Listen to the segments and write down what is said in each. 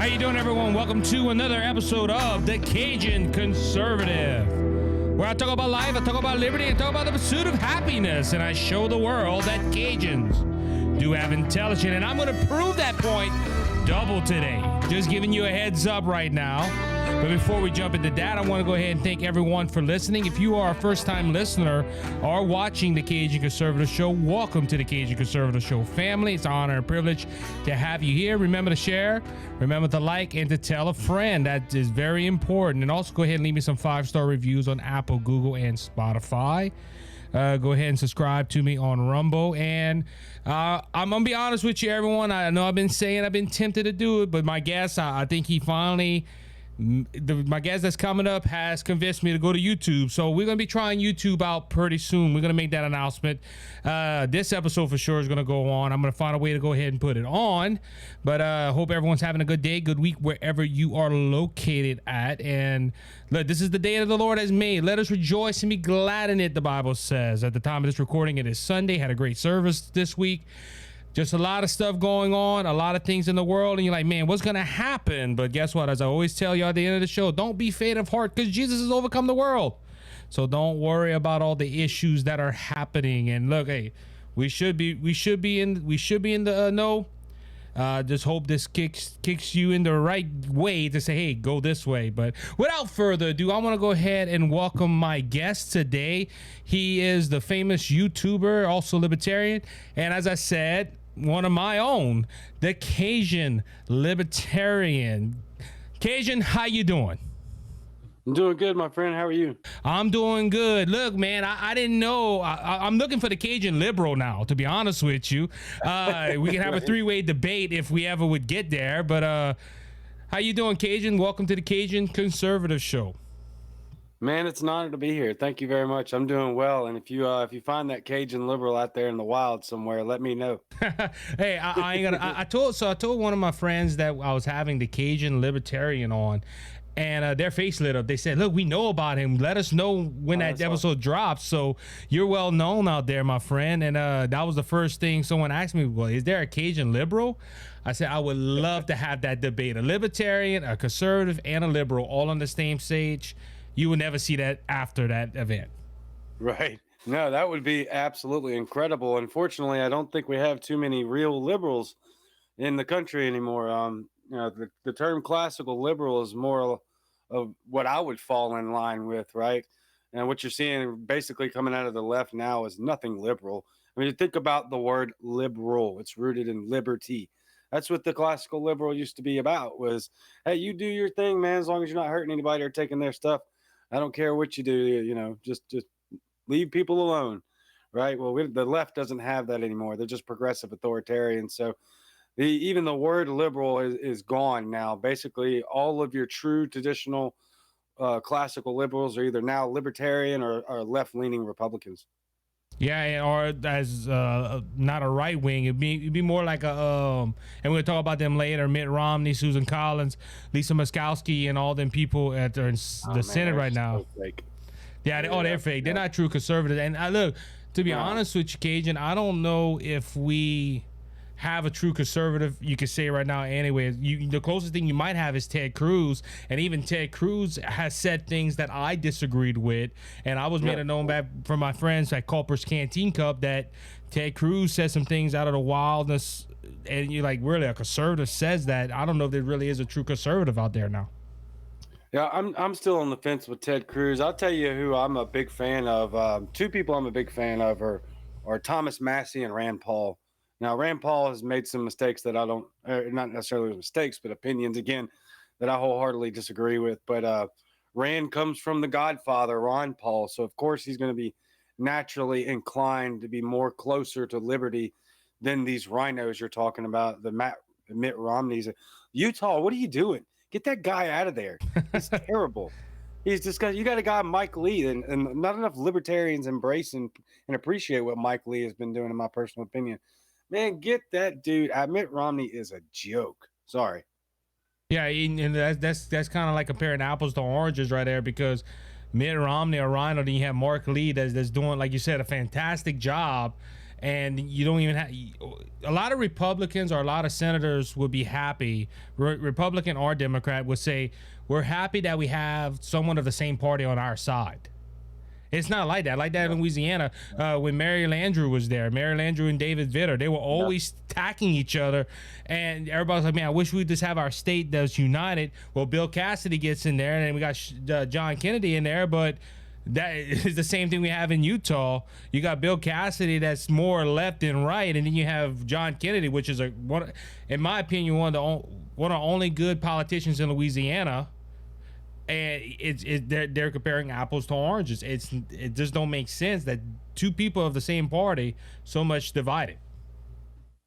How you doing, everyone? Welcome to another episode of the Cajun Conservative, where I talk about life, I talk about liberty, and talk about the pursuit of happiness, and I show the world that Cajuns do have intelligence, and I'm going to prove that point double today. Just giving you a heads up right now. But before we jump into that, I want to go ahead and thank everyone for listening. If you are a first-time listener or watching the Cajun Conservative Show, welcome to the Cajun Conservative Show family. It's an honor and privilege to have you here. Remember to share, remember to like, and to tell a friend. That is very important. And also go ahead and leave me some 5-star reviews on Apple, Google, and Spotify. Go ahead and subscribe to me on Rumble. And I'm going to be honest with you, everyone. I know I've been tempted to do it, but my guest, I think he finally... my guest that's coming up has convinced me to go to YouTube, so we're gonna be trying YouTube out pretty soon. We're gonna make that announcement. This episode for sure is gonna go on. I'm gonna find a way to go ahead and put it on, but hope everyone's having a good day, good week wherever you are located at. And look, this is the day that the Lord has made. Let us rejoice and be glad in it, the Bible says. At the time of this recording, it is Sunday. Had a great service this week. Just a lot of stuff going on, a lot of things in the world, and you're like, man, what's going to happen? But guess what? As I always tell you at the end of the show, don't be faint of heart, because Jesus has overcome the world. So don't worry about all the issues that are happening. And look, hey, we should be in the know. Just hope this kicks you in the right way to say, hey, go this way. But without further ado, I want to go ahead and welcome my guest today. He is the famous YouTuber, also libertarian, and as I said, one of my own, the Cajun Libertarian. Cajun, how you doing? I'm doing good, my friend. How are you? I'm doing good. Look, man, I didn't know. I'm looking for the Cajun liberal now, to be honest with you. We can have a three-way debate if we ever would get there. But how you doing, Cajun? Welcome to the Cajun Conservative Show. Man, it's an honor to be here. Thank you very much. I'm doing well. And if you find that Cajun liberal out there in the wild somewhere, let me know. Hey, I ain't gonna. I told one of my friends that I was having the Cajun Libertarian on. And their face lit up. They said, look, we know about him. Let us know when that episode drops. So you're well known out there, my friend. And that was the first thing someone asked me, well, is there a Cajun liberal? I said, I would love to have that debate. A libertarian, a conservative, and a liberal all on the same stage. You will never see that after that event. Right. No, that would be absolutely incredible. Unfortunately, I don't think we have too many real liberals in the country anymore. You know, the term classical liberal is more of what I would fall in line with, right? And what you're seeing basically coming out of the left now is nothing liberal. I mean, you think about the word liberal, it's rooted in liberty. That's what the classical liberal used to be about, was, hey, you do your thing, man, as long as you're not hurting anybody or taking their stuff. I don't care what you do, you know, just leave people alone, right? Well, the left doesn't have that anymore. They're just progressive authoritarian. So even the word liberal is gone now. Basically, all of your true traditional classical liberals are either now libertarian or left-leaning Republicans. Yeah, or as not a right wing, it'd be more like a and we'll talk about them later. Mitt Romney, Susan Collins, Lisa Murkowski, and all them people at the Senate right now. So fake. Yeah, they're fake. They're not true conservatives. And look, to be honest with you, Cajun, I don't know if we have a true conservative, you could say right now anyway. The closest thing you might have is Ted Cruz, and even Ted Cruz has said things that I disagreed with, and I was made to known back from my friends at Culper's Canteen Cup that Ted Cruz said some things out of the wildness, and you're like, really, a conservative says that? I don't know if there really is a true conservative out there now. Yeah, I'm still on the fence with Ted Cruz. I'll tell you who I'm a big fan of. Two people I'm a big fan of are Thomas Massie and Rand Paul. Now, Rand Paul has made some mistakes that I don't, not necessarily mistakes, but opinions, again, that I wholeheartedly disagree with. But Rand comes from the godfather, Ron Paul. So, of course, he's going to be naturally inclined to be more closer to liberty than these rhinos you're talking about, the Mitt Romneys. Utah, what are you doing? Get that guy out of there. He's terrible. He's disgusting. You got a guy, Mike Lee, and not enough libertarians embrace and appreciate what Mike Lee has been doing, in my personal opinion. Man, get that dude. Mitt Romney is a joke. Sorry. Yeah, and that's kind of like comparing apples to oranges right there, because Mitt Romney or Rhino, then you have Mark Lee that's doing, like you said, a fantastic job. and you don't even have a lot of Republicans or a lot of senators would be happy, Republican or Democrat would say, we're happy that we have someone of the same party on our side. It's not like that. Like that in Louisiana, when Mary Landrieu was there, Mary Landrieu and David Vitter, they were always attacking each other. And everybody's like, man, I wish we'd just have our state that's united. Well, Bill Cassidy gets in there, and then we got John Kennedy in there. But that is the same thing we have in Utah. You got Bill Cassidy that's more left than right. And then you have John Kennedy, which is, in my opinion, one of the only good politicians in Louisiana. And they're comparing apples to oranges. It just don't make sense that two people of the same party so much divided.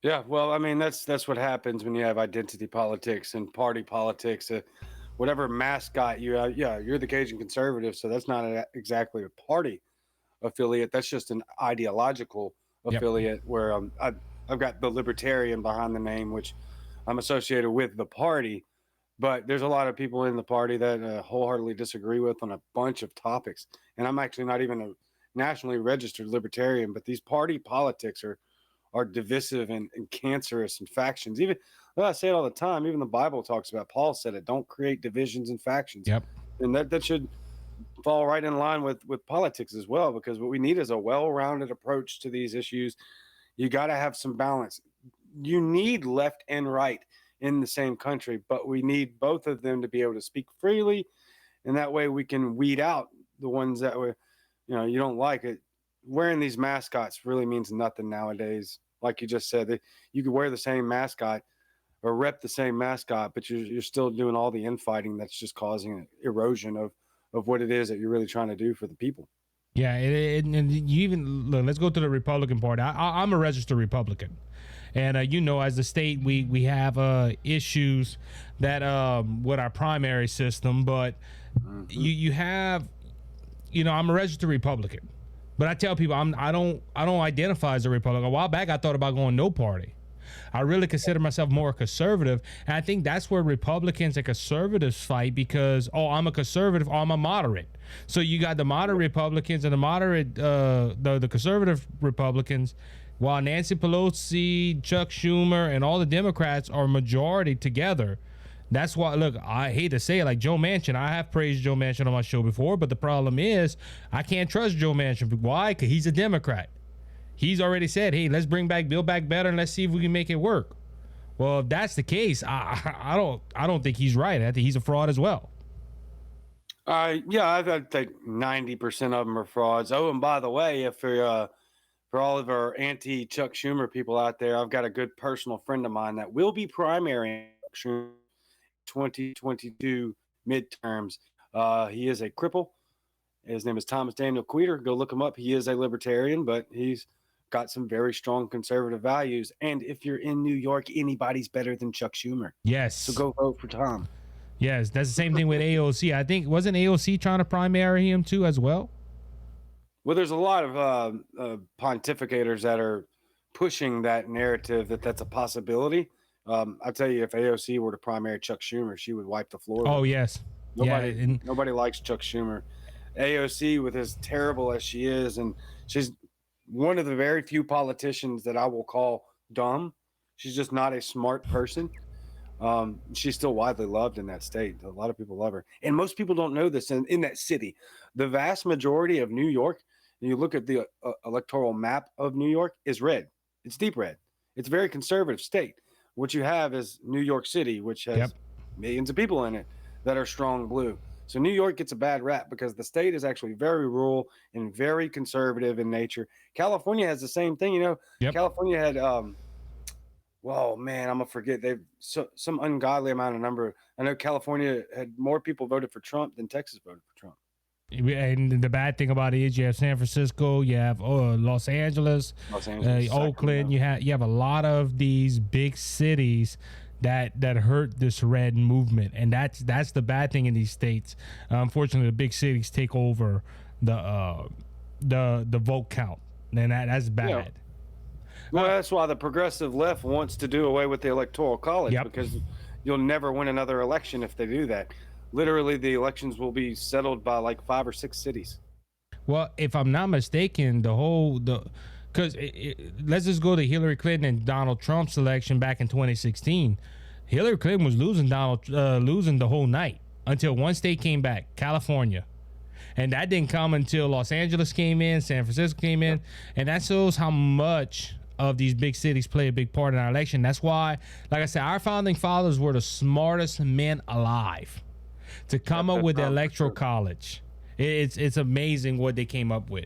Yeah, well, I mean that's what happens when you have identity politics and party politics. Whatever mascot you have, you're the Cajun Conservative, so that's not exactly a party affiliate. That's just an ideological affiliate. Where I've got the Libertarian behind the name, which I'm associated with the party. But there's a lot of people in the party that wholeheartedly disagree with on a bunch of topics. And I'm actually not even a nationally registered libertarian, but these party politics are divisive and cancerous and factions. Even, well, I say it all the time, even the Bible talks about, Paul said it, don't create divisions and factions. Yep. And that should fall right in line with politics as well, because what we need is a well-rounded approach to these issues. You got to have some balance. You need left and right in the same country, but we need both of them to be able to speak freely, and that way we can weed out the ones that you don't like. It wearing these mascots really means nothing nowadays. Like you just said, that you could wear the same mascot or rep the same mascot, but you're still doing all the infighting that's just causing an erosion of what it is that you're really trying to do for the people. Yeah, and you even look, let's go to the Republican Party. I'm a registered Republican. And, as a state, we have issues that with our primary system. But you have, I'm a registered Republican. But I tell people I don't identify as a Republican. A while back, I thought about going no party. I really consider myself more a conservative. And I think that's where Republicans and conservatives fight because, I'm a conservative or I'm a moderate. So you got the moderate Republicans and the moderate, the conservative Republicans. While Nancy Pelosi, Chuck Schumer, and all the Democrats are majority together. That's why, look, I hate to say it, like Joe Manchin. I have praised Joe Manchin on my show before, but the problem is I can't trust Joe Manchin. Why? Because he's a Democrat. He's already said, hey, let's bring back Build Back Better and let's see if we can make it work. Well, if that's the case, I don't think he's right. I think he's a fraud as well. I think 90% of them are frauds. Oh, and by the way, if you're for all of our anti-Chuck Schumer people out there, I've got a good personal friend of mine that will be primary in 2022 midterms. He is a cripple. His name is Thomas Daniel Queter. Go look him up. He is a libertarian, but he's got some very strong conservative values. And if you're in New York, anybody's better than Chuck Schumer. Yes. So go vote for Tom. Yes, that's the same thing with AOC. I think, wasn't AOC trying to primary him too as well? Well, there's a lot of pontificators that are pushing that narrative that's a possibility. I tell you, if AOC were to primary Chuck Schumer, she would wipe the floor. Oh, yes. Nobody likes Chuck Schumer. AOC, with as terrible as she is, and she's one of the very few politicians that I will call dumb. She's just not a smart person. She's still widely loved in that state. A lot of people love her. And most people don't know this in that city. The vast majority of New York, you look at the electoral map of New York, is red. It's deep red. It's a very conservative state. What you have is New York City, which has millions of people in it that are strong blue. So New York gets a bad rap because the state is actually very rural and very conservative in nature. California has the same thing. California had, well, man, I'm going to forget. They've some ungodly amount of number. I know California had more people voted for Trump than Texas voted for Trump. And the bad thing about it is you have San Francisco, you have Los Angeles, Oakland. You have a lot of these big cities that hurt this red movement, and that's the bad thing in these states. Unfortunately, the big cities take over the vote count, and that's bad. Yeah. Well, that's why the progressive left wants to do away with the Electoral College, because you'll never win another election if they do that. Literally, the elections will be settled by like 5 or 6 cities. Well, if I'm not mistaken, Because let's just go to Hillary Clinton and Donald Trump's election back in 2016. Hillary Clinton was losing losing the whole night until one state came back, California. And that didn't come until Los Angeles came in, San Francisco came in. And that shows how much of these big cities play a big part in our election. That's why, like I said, our founding fathers were the smartest men alive to come up with the Electoral College. It's amazing what they came up with.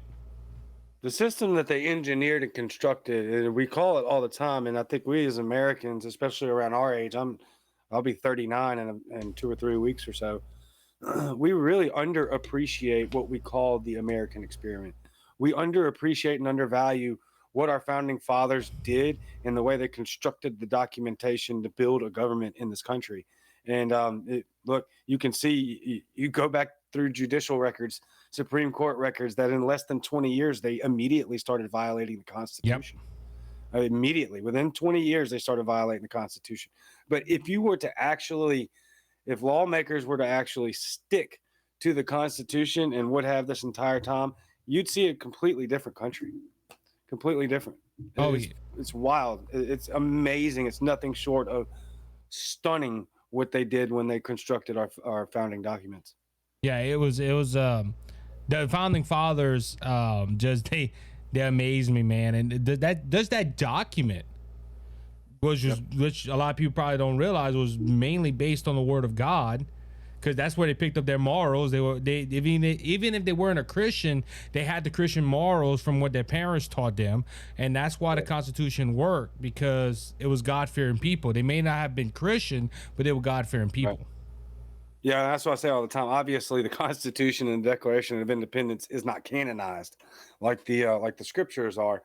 The system that they engineered and constructed, and we call it all the time, and I think we as Americans, especially around our age, I'll be 39 in 2 or 3 weeks or so. We really underappreciate what we call the American experiment. We underappreciate and undervalue what our founding fathers did and the way they constructed the documentation to build a government in this country. And look, you can see, you go back through judicial records, Supreme Court records, that in less than 20 years, they immediately started violating the Constitution. Yep. Immediately, within 20 years, they started violating the Constitution. But if you were to actually, if lawmakers were to actually stick to the Constitution and would have this entire time, you'd see a completely different country. Completely different. It's wild. It's amazing. It's nothing short of stunning what they did when they constructed our founding documents. Yeah, it was the founding fathers just they amazed me, man. And that document was just, which a lot of people probably don't realize, was mainly based on the Word of God, because that's where they picked up their morals. Even if they weren't a Christian, they had the Christian morals from what their parents taught them, and that's why the Constitution worked, because it was God-fearing people. They may not have been Christian, but they were God-fearing people. Right. Yeah, that's what I say all the time. Obviously, the Constitution and the Declaration of Independence is not canonized like the scriptures are.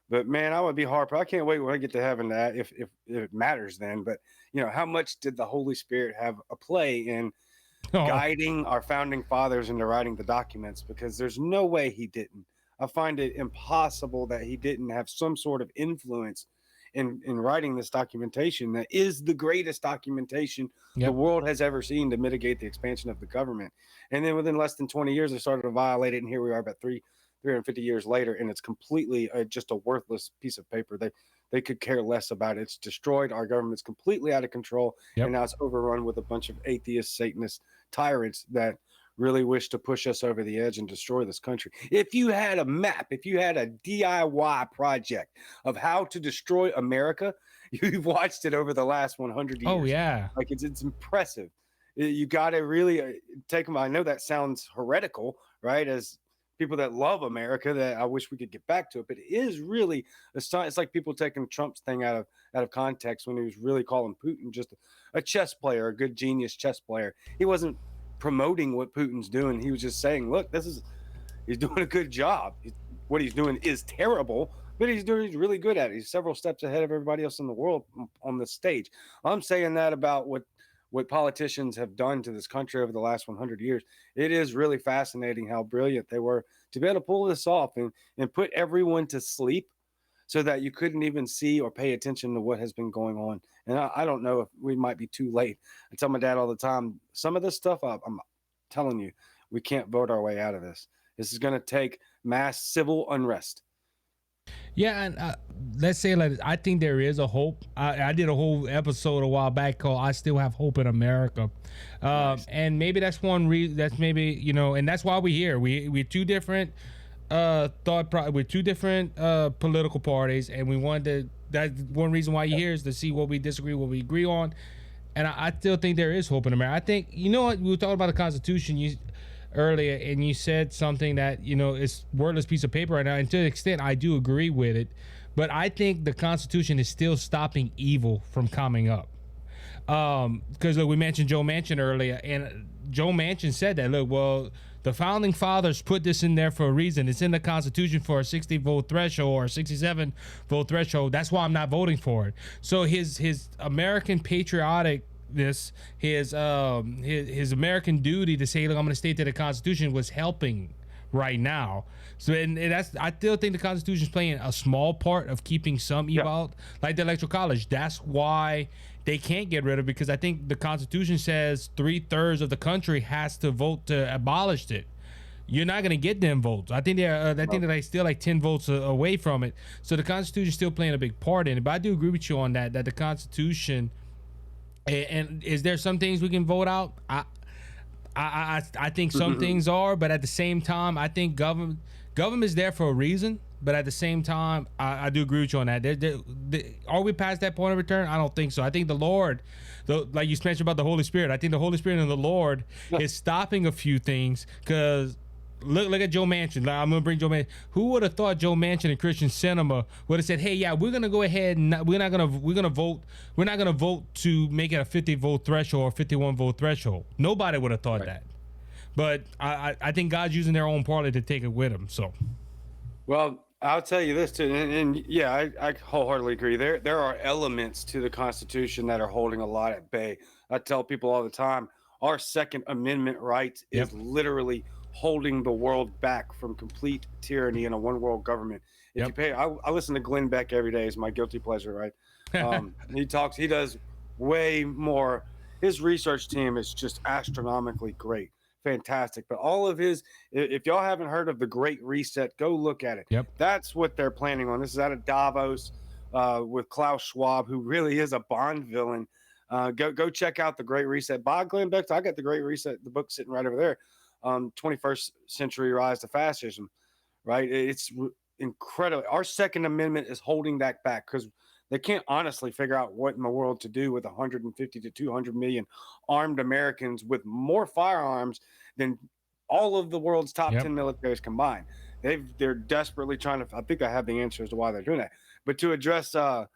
But man, I would be hard. I can't wait when I get to heaven, that if it matters then. But how much did the Holy Spirit have a play in guiding our founding fathers into writing the documents? Because there's no way he didn't. I find it impossible that he didn't have some sort of influence in writing this documentation that is the greatest documentation the world has ever seen to mitigate the expansion of the government. And then within less than 20 years, they started to violate it. And here we are about 350 years later, and it's completely just a worthless piece of paper. They could care less about it. It's destroyed. Our government's completely out of control. And now it's overrun with a bunch of atheist, Satanist tyrants that really wish to push us over the edge and destroy this country. If you had a map, if you had a DIY project of how to destroy America, you've watched it over the last 100 years. Oh, yeah. Like it's impressive. You got to really take them. I know that sounds heretical, right? As people that love America, that I wish we could get back to it, but it is really it's like people taking Trump's thing out of context when he was really calling Putin just a chess player, a good genius chess player. He wasn't promoting what Putin's doing. He was just saying, look, he's doing a good job. What he's doing is terrible, but he's really good at it. He's several steps ahead of everybody else in the world on the stage. I'm saying that about what politicians have done to this country over the last 100 years. It is really fascinating how brilliant they were to be able to pull this off and put everyone to sleep so that you couldn't even see or pay attention to what has been going on. And I don't know if we might be too late. I tell my dad all the time, some of this stuff, I'm telling you, we can't vote our way out of this. This is going to take mass civil unrest. Yeah, and let's say, like, I think there is a hope. I did a whole episode a while back called "I Still Have Hope in America," nice. And maybe that's one reason. That's maybe and that's why we're here. We're two different we're two different political parties, and we wanted to. That's one reason why you're here, is to see what we disagree, what we agree on, and I still think there is hope in America. I think we were talking about the Constitution earlier, and you said something that it's worthless piece of paper right now, and to an extent I do agree with it, but I think the Constitution is still stopping evil from coming up, because we mentioned Joe Manchin earlier, and Joe Manchin said that, look, well, the founding fathers put this in there for a reason. It's in the Constitution for a 60 vote threshold or a 67 vote threshold. That's why I'm not voting for it. So his American patriotic his American duty to say, look, I'm going to stay to the Constitution, was helping right now. So and that's, I still think the Constitution is playing a small part of keeping some evil out, like the Electoral College. That's why they can't get rid of it, because I think the Constitution says 3/3 of the country has to vote to abolish it. you're not going to get them votes. I think they're like still like 10 votes away from it. So the Constitution is still playing a big part in it. But I do agree with you on that the Constitution, and is there some things we can vote out? I think some things are, but at the same time, I think government is there for a reason. But at the same time, I do agree with you on that. Are we past that point of return? I don't think so. I think the Lord, like you mentioned about the Holy Spirit, I think the Holy Spirit and the Lord is stopping a few things. Because look at Joe Manchin. Like, I'm gonna bring Joe Manchin. Who would have thought Joe Manchin and Christian Cinema would have said, "Hey, yeah, we're gonna go ahead and we're not gonna vote. We're not gonna vote to make it a 50 vote threshold or 51 vote threshold." Nobody would have thought that. But I think God's using their own party to take it with him. So, well, I'll tell you this too, and yeah, I wholeheartedly agree. There are elements to the Constitution that are holding a lot at bay. I tell people all the time, our Second Amendment rights is literally holding the world back from complete tyranny in a one world government. If you pay, I listen to Glenn Beck every day. It's my guilty pleasure, right? He does way more. His research team is just astronomically great. Fantastic. But all of his, if y'all haven't heard of the Great Reset, go look at it. That's what they're planning on. This is out of Davos with Klaus Schwab, who really is a Bond villain. Go check out the Great Reset by Glenn Beck. I got the Great Reset, the book sitting right over there. 21st Century Rise to Fascism, right? It's incredible. Our Second Amendment is holding that back because they can't honestly figure out what in the world to do with 150 to 200 million armed Americans with more firearms than all of the world's top 10 militaries combined. They're desperately trying to. I think I have the answer as to why they're doing that. But to address Joe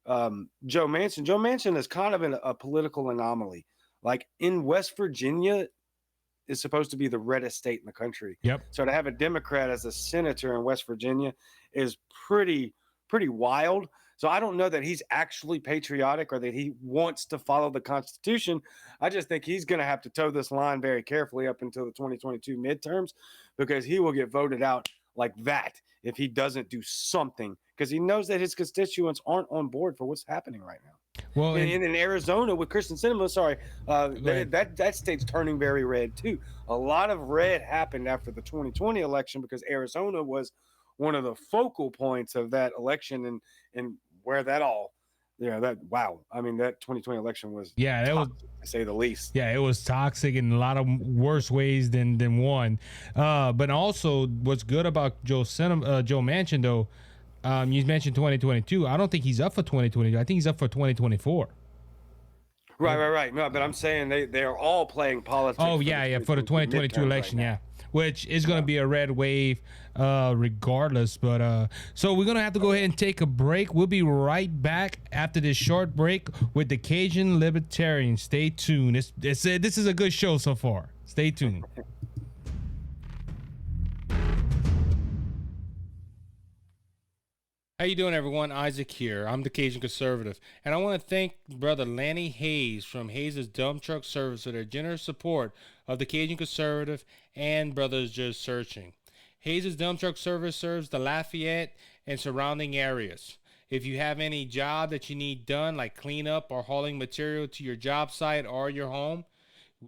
Manchin is kind of a political anomaly. Like in West Virginia, is supposed to be the reddest state in the country. So to have a Democrat as a senator in West Virginia is pretty wild. So I don't know that he's actually patriotic or that he wants to follow the Constitution. I just think he's going to have to toe this line very carefully up until the 2022 midterms, because he will get voted out like that if he doesn't do something, because he knows that his constituents aren't on board for what's happening right now. Well, in Arizona with Christian Cinema, that state's turning very red too. A lot of red happened after the 2020 election because Arizona was one of the focal points of that election, and where that all, I mean, that 2020 election was that was, to say the least. Yeah, it was toxic in a lot of worse ways than one. But also, what's good about Joe Manchin though, you mentioned 2022. I don't think he's up for 2022. I think he's up for 2024. Right. No, but I'm saying they are all playing politics. Oh, for the 2022 election, right, which is going to be a red wave regardless. But so we're going to have to go ahead and take a break. We'll be right back after this short break with the Cajun Libertarian. Stay tuned. This is a good show so far. Stay tuned. How you doing, everyone? Isaac here. I'm the Cajun Conservative, and I want to thank Brother Lanny Hayes from Hayes' Dump Truck Service for their generous support of the Cajun Conservative and Brothers Just Searching. Hayes' Dump Truck Service serves the Lafayette and surrounding areas. If you have any job that you need done, like cleanup or hauling material to your job site or your home,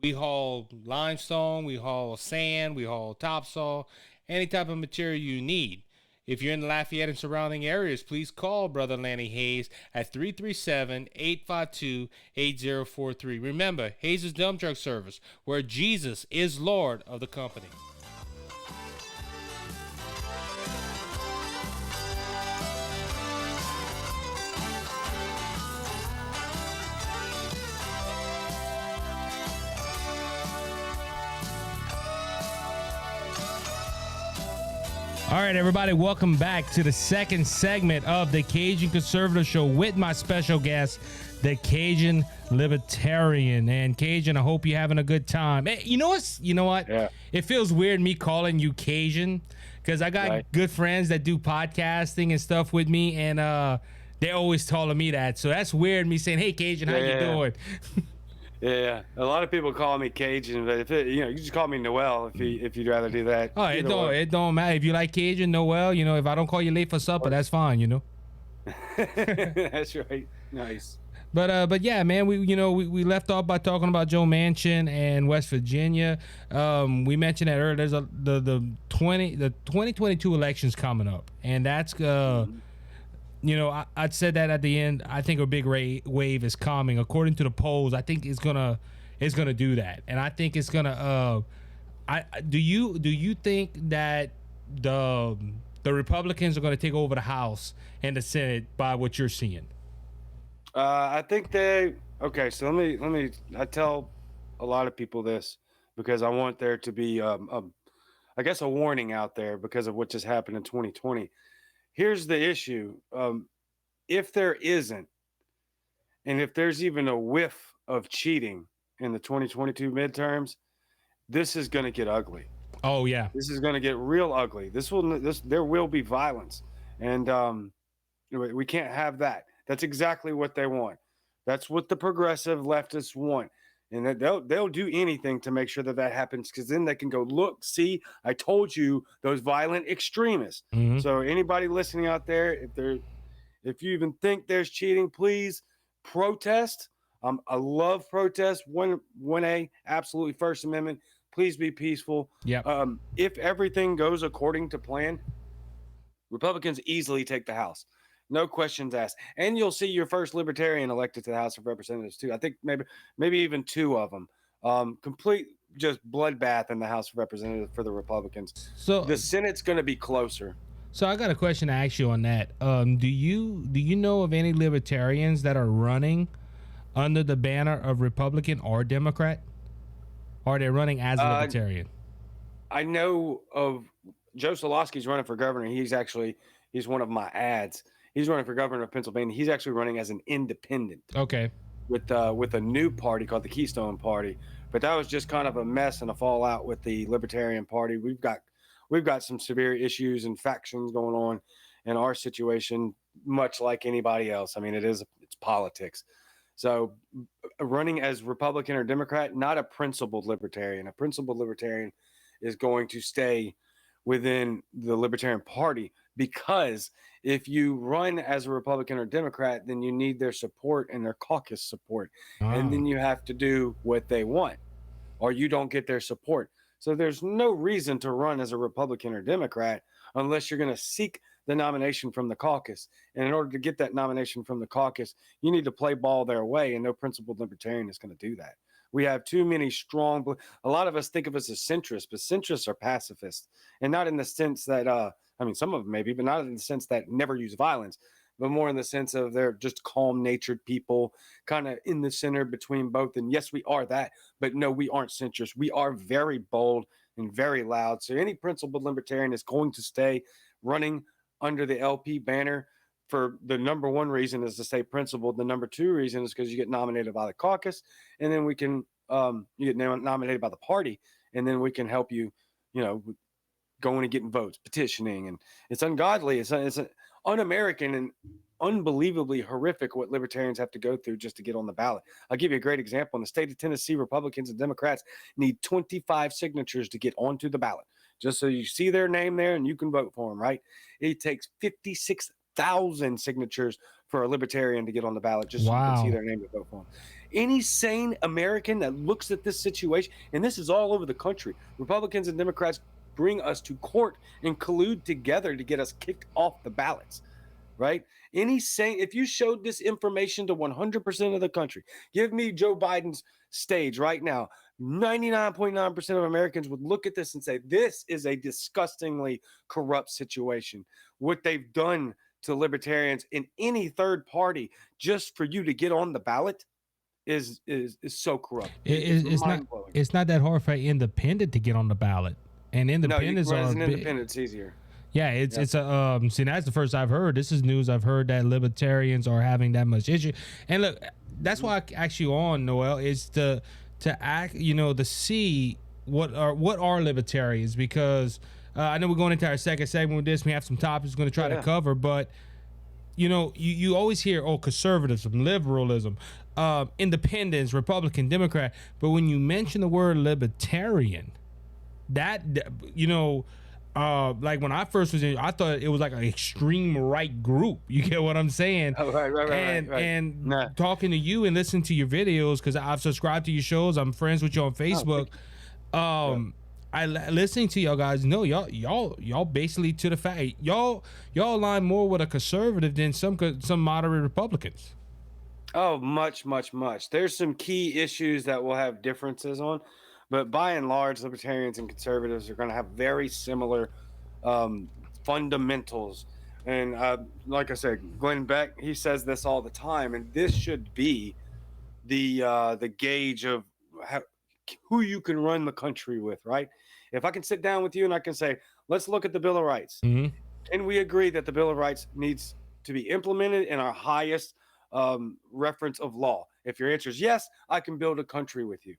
we haul limestone, we haul sand, we haul topsoil, any type of material you need. If you're in the Lafayette and surrounding areas, please call Brother Lanny Hayes at 337-852-8043. Remember, Hayes' Dump Truck Service, where Jesus is Lord of the company. All right, everybody, welcome back to the second segment of the Cajun Conservative Show with my special guest, the Cajun Libertarian. And Cajun, I hope you're having a good time. Hey, you know what? Yeah. It feels weird me calling you Cajun because I got good friends that do podcasting and stuff with me, and they're always calling me that. So that's weird, me saying, "Hey, Cajun, how you doing?" Yeah, a lot of people call me Cajun, but you just call me Noel if you'd rather do that. Oh, it don't matter if you like Cajun, Noel. If I don't call you late for supper, that's fine. That's right. Nice. But yeah, man, we left off by talking about Joe Manchin and West Virginia. We mentioned that earlier. There's the 2022 elections coming up, and that's I said that at the end. I think a big wave is coming. According to the polls, I think it's gonna do that, and I think it's gonna. Do you think that the Republicans are gonna take over the House and the Senate by what you're seeing? I think okay. So let me. I tell a lot of people this because I want there to be, I guess, a warning out there because of what just happened in 2020. Here's the issue: if there isn't, and if there's even a whiff of cheating in the 2022 midterms, this is going to get ugly. Oh yeah, this is going to get real ugly. There will be violence, and we can't have that. That's exactly what they want. That's what the progressive leftists want. And that they'll do anything to make sure that happens, because then they can go, look, see, I told you, those violent extremists. Mm-hmm. So anybody listening out there, if you even think there's cheating, please protest. I love protest. 1A, absolutely First Amendment. Please be peaceful. Yeah. If everything goes according to plan, Republicans easily take the House. No questions asked. And you'll see your first libertarian elected to the House of Representatives too. I think maybe even two of them. Complete just bloodbath in the House of Representatives for the Republicans. So the Senate's going to be closer. So I got a question to ask you on that. Do you know of any libertarians that are running under the banner of Republican or Democrat? Or are they running as a libertarian? I know of Joe Solosky's running for governor. He's one of my ads. He's running for governor of Pennsylvania. He's actually running as an independent. Okay. With a new party called the Keystone Party. But that was just kind of a mess and a fallout with the Libertarian Party. We've got some severe issues and factions going on in our situation, much like anybody else. I mean, it's politics. So running as Republican or Democrat, not a principled libertarian. A principled libertarian is going to stay within the Libertarian Party, because if you run as a Republican or Democrat, then you need their support and their caucus support. And then you have to do what they want, or you don't get their support. So there's no reason to run as a Republican or Democrat unless you're going to seek the nomination from the caucus. And in order to get that nomination from the caucus, you need to play ball their way, and no principled libertarian is going to do that. We have too many a lot of us think of us as centrists, but centrists are pacifists, and not in the sense that, some of them maybe, but not in the sense that never use violence, but more in the sense of they're just calm-natured people, kind of in the center between both. And yes, we are that, but no, we aren't centrists. We are very bold and very loud. So any principled libertarian is going to stay running under the LP banner. For the number one reason is to stay principled. The number two reason is because you get nominated by the caucus, and then we can you get nominated by the party, and then we can help you, going and getting votes, petitioning. And it's ungodly. It's un-American and unbelievably horrific what libertarians have to go through just to get on the ballot. I'll give you a great example. In the state of Tennessee, Republicans and Democrats need 25 signatures to get onto the ballot, just so you see their name there and you can vote for them, right? It takes 56,000 signatures for a libertarian to get on the ballot, just so you can see their name to vote for them. Any sane American that looks at this situation, and this is all over the country, Republicans and Democrats bring us to court and collude together to get us kicked off the ballots, right? If you showed this information to 100% of the country, give me Joe Biden's stage right now, 99.9% of Americans would look at this and say, this is a disgustingly corrupt situation. What they've done to libertarians in any third party just for you to get on the ballot is so corrupt. It's not that hard for an independent to get on the ballot, and independents as an independent, it's easier. Yeah, it's that's the first I've heard. This is news I've heard that libertarians are having that much issue. And look, that's why I asked you on, Noel, is to act, to see what are libertarians, because I know we're going into our second segment with this. We have some topics we're going to try to cover, but you always hear, conservatism, liberalism, independence, Republican, Democrat, but when you mention the word libertarian, that like when I first was in, I thought it was like an extreme right group. You get what I'm saying? Oh, right. And Nah. talking to you and listening to your videos, because I've subscribed to your shows. I'm friends with you on Facebook. Listening to y'all guys. No, y'all basically to the fact y'all align more with a conservative than some moderate Republicans. Oh, much. There's some key issues that we'll have differences on, but by and large, libertarians and conservatives are going to have very similar fundamentals. And like I said, Glenn Beck, he says this all the time, and this should be the gauge of who you can run the country with, right? If I can sit down with you and I can say, let's look at the Bill of Rights. Mm-hmm. Can we agree that the Bill of Rights needs to be implemented in our highest reference of law? If your answer is yes, I can build a country with you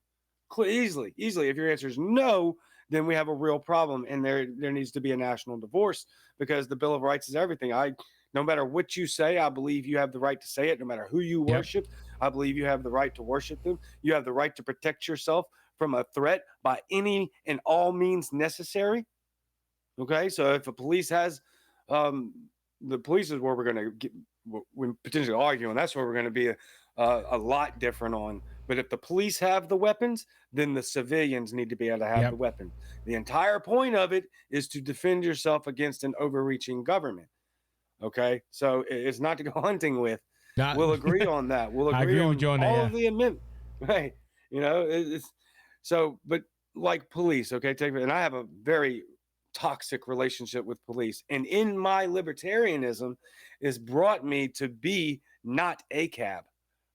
easily. If your answer is no, then we have a real problem, and there needs to be a national divorce, because the Bill of Rights is everything. No matter what you say, I believe you have the right to say it. No matter who you worship, I believe you have the right to worship them. You have the right to protect yourself from a threat by any and all means necessary. Okay, so if a police has, the police is where we're going to get, we're potentially arguing. That's where we're going to be a lot different on. But if the police have the weapons, then the civilians need to be able to have the weapon. The entire point of it is to defend yourself against an overreaching government. Okay, so it's not to go hunting with. We'll agree on that. We'll agree on all of the amendments. Right? You know, it's so. But like police, okay, and I have a very toxic relationship with police, and in my libertarianism, has brought me to be not a cab.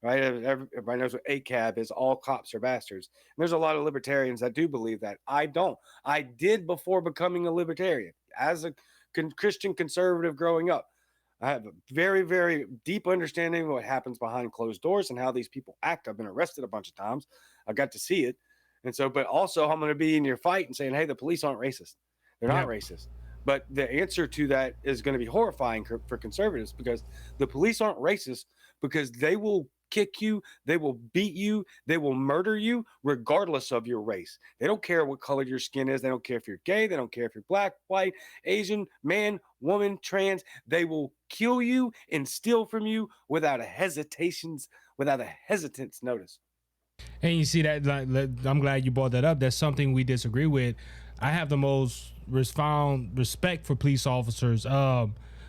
Right? Everybody knows what ACAB is. All cops are bastards. And there's a lot of libertarians that do believe that. I don't. I did before becoming a libertarian. As a Christian conservative growing up, I have a very, very deep understanding of what happens behind closed doors and how these people act. I've been arrested a bunch of times. I got to see it. And so, but also I'm going to be in your fight and saying, hey, the police aren't racist. They're not racist. But the answer to that is going to be horrifying for conservatives, because the police aren't racist, because they will kick you, they will beat you, they will murder you regardless of your race. They don't care what color your skin is. They don't care if you're gay. They don't care if you're black, white, Asian, man, woman, trans. They will kill you and steal from you without a hesitance notice. And you see that, like, I'm glad you brought that up. That's something we disagree with. I have the most profound respect for police officers.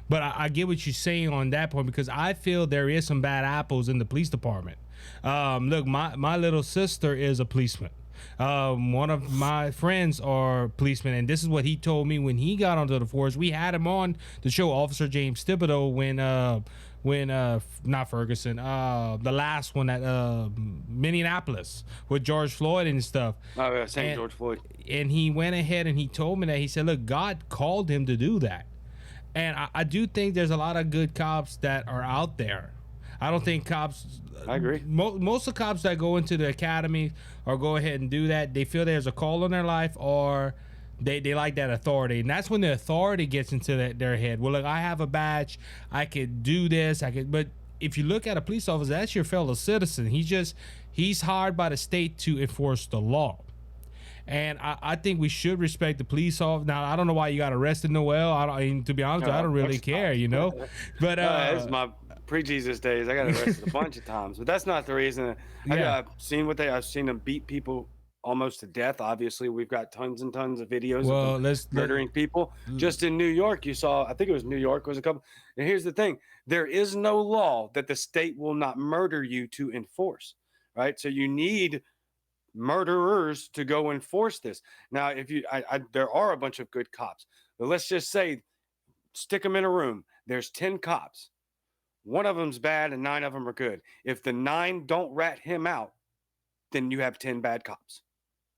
But I get what you're saying on that point, because I feel there is some bad apples in the police department. Look, my little sister is a policeman. One of my friends are policemen, and this is what he told me when he got onto the force. We had him on the show, Officer James Thibodeau, when not Ferguson, the last one at Minneapolis with George Floyd and stuff. Oh yeah, St. George Floyd. And he went ahead and he told me that, he said, look, God called him to do that. And I do think there's a lot of good cops that are out there. I don't think cops. I agree. Most of the cops that go into the academy or go ahead and do that, they feel there's a call in their life, or they like that authority. And that's when the authority gets into their head. Well, look, I have a badge. I could do this. But if you look at a police officer, that's your fellow citizen. He's hired by the state to enforce the law. And I think we should respect the police officer. Now, I don't know why you got arrested, Noel. To be honest, I don't really care, you know. But it's my pre-Jesus days. I got arrested a bunch of times, but that's not the reason. I've seen them beat people almost to death. Obviously, we've got tons and tons of videos of them murdering people. Just in New York, you saw. I think it was New York was a couple. And here's the thing: there is no law that the state will not murder you to enforce. Right? So you need murderers to go enforce this. Now, if there are a bunch of good cops, but let's just say, stick them in a room. There's 10 cops. One of them's bad and 9 of them are good. If the 9 don't rat him out, then you have 10 bad cops.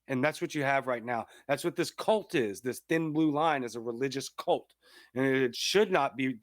And that's what you have right now. That's what this cult is. This thin blue line is a religious cult. And it should not be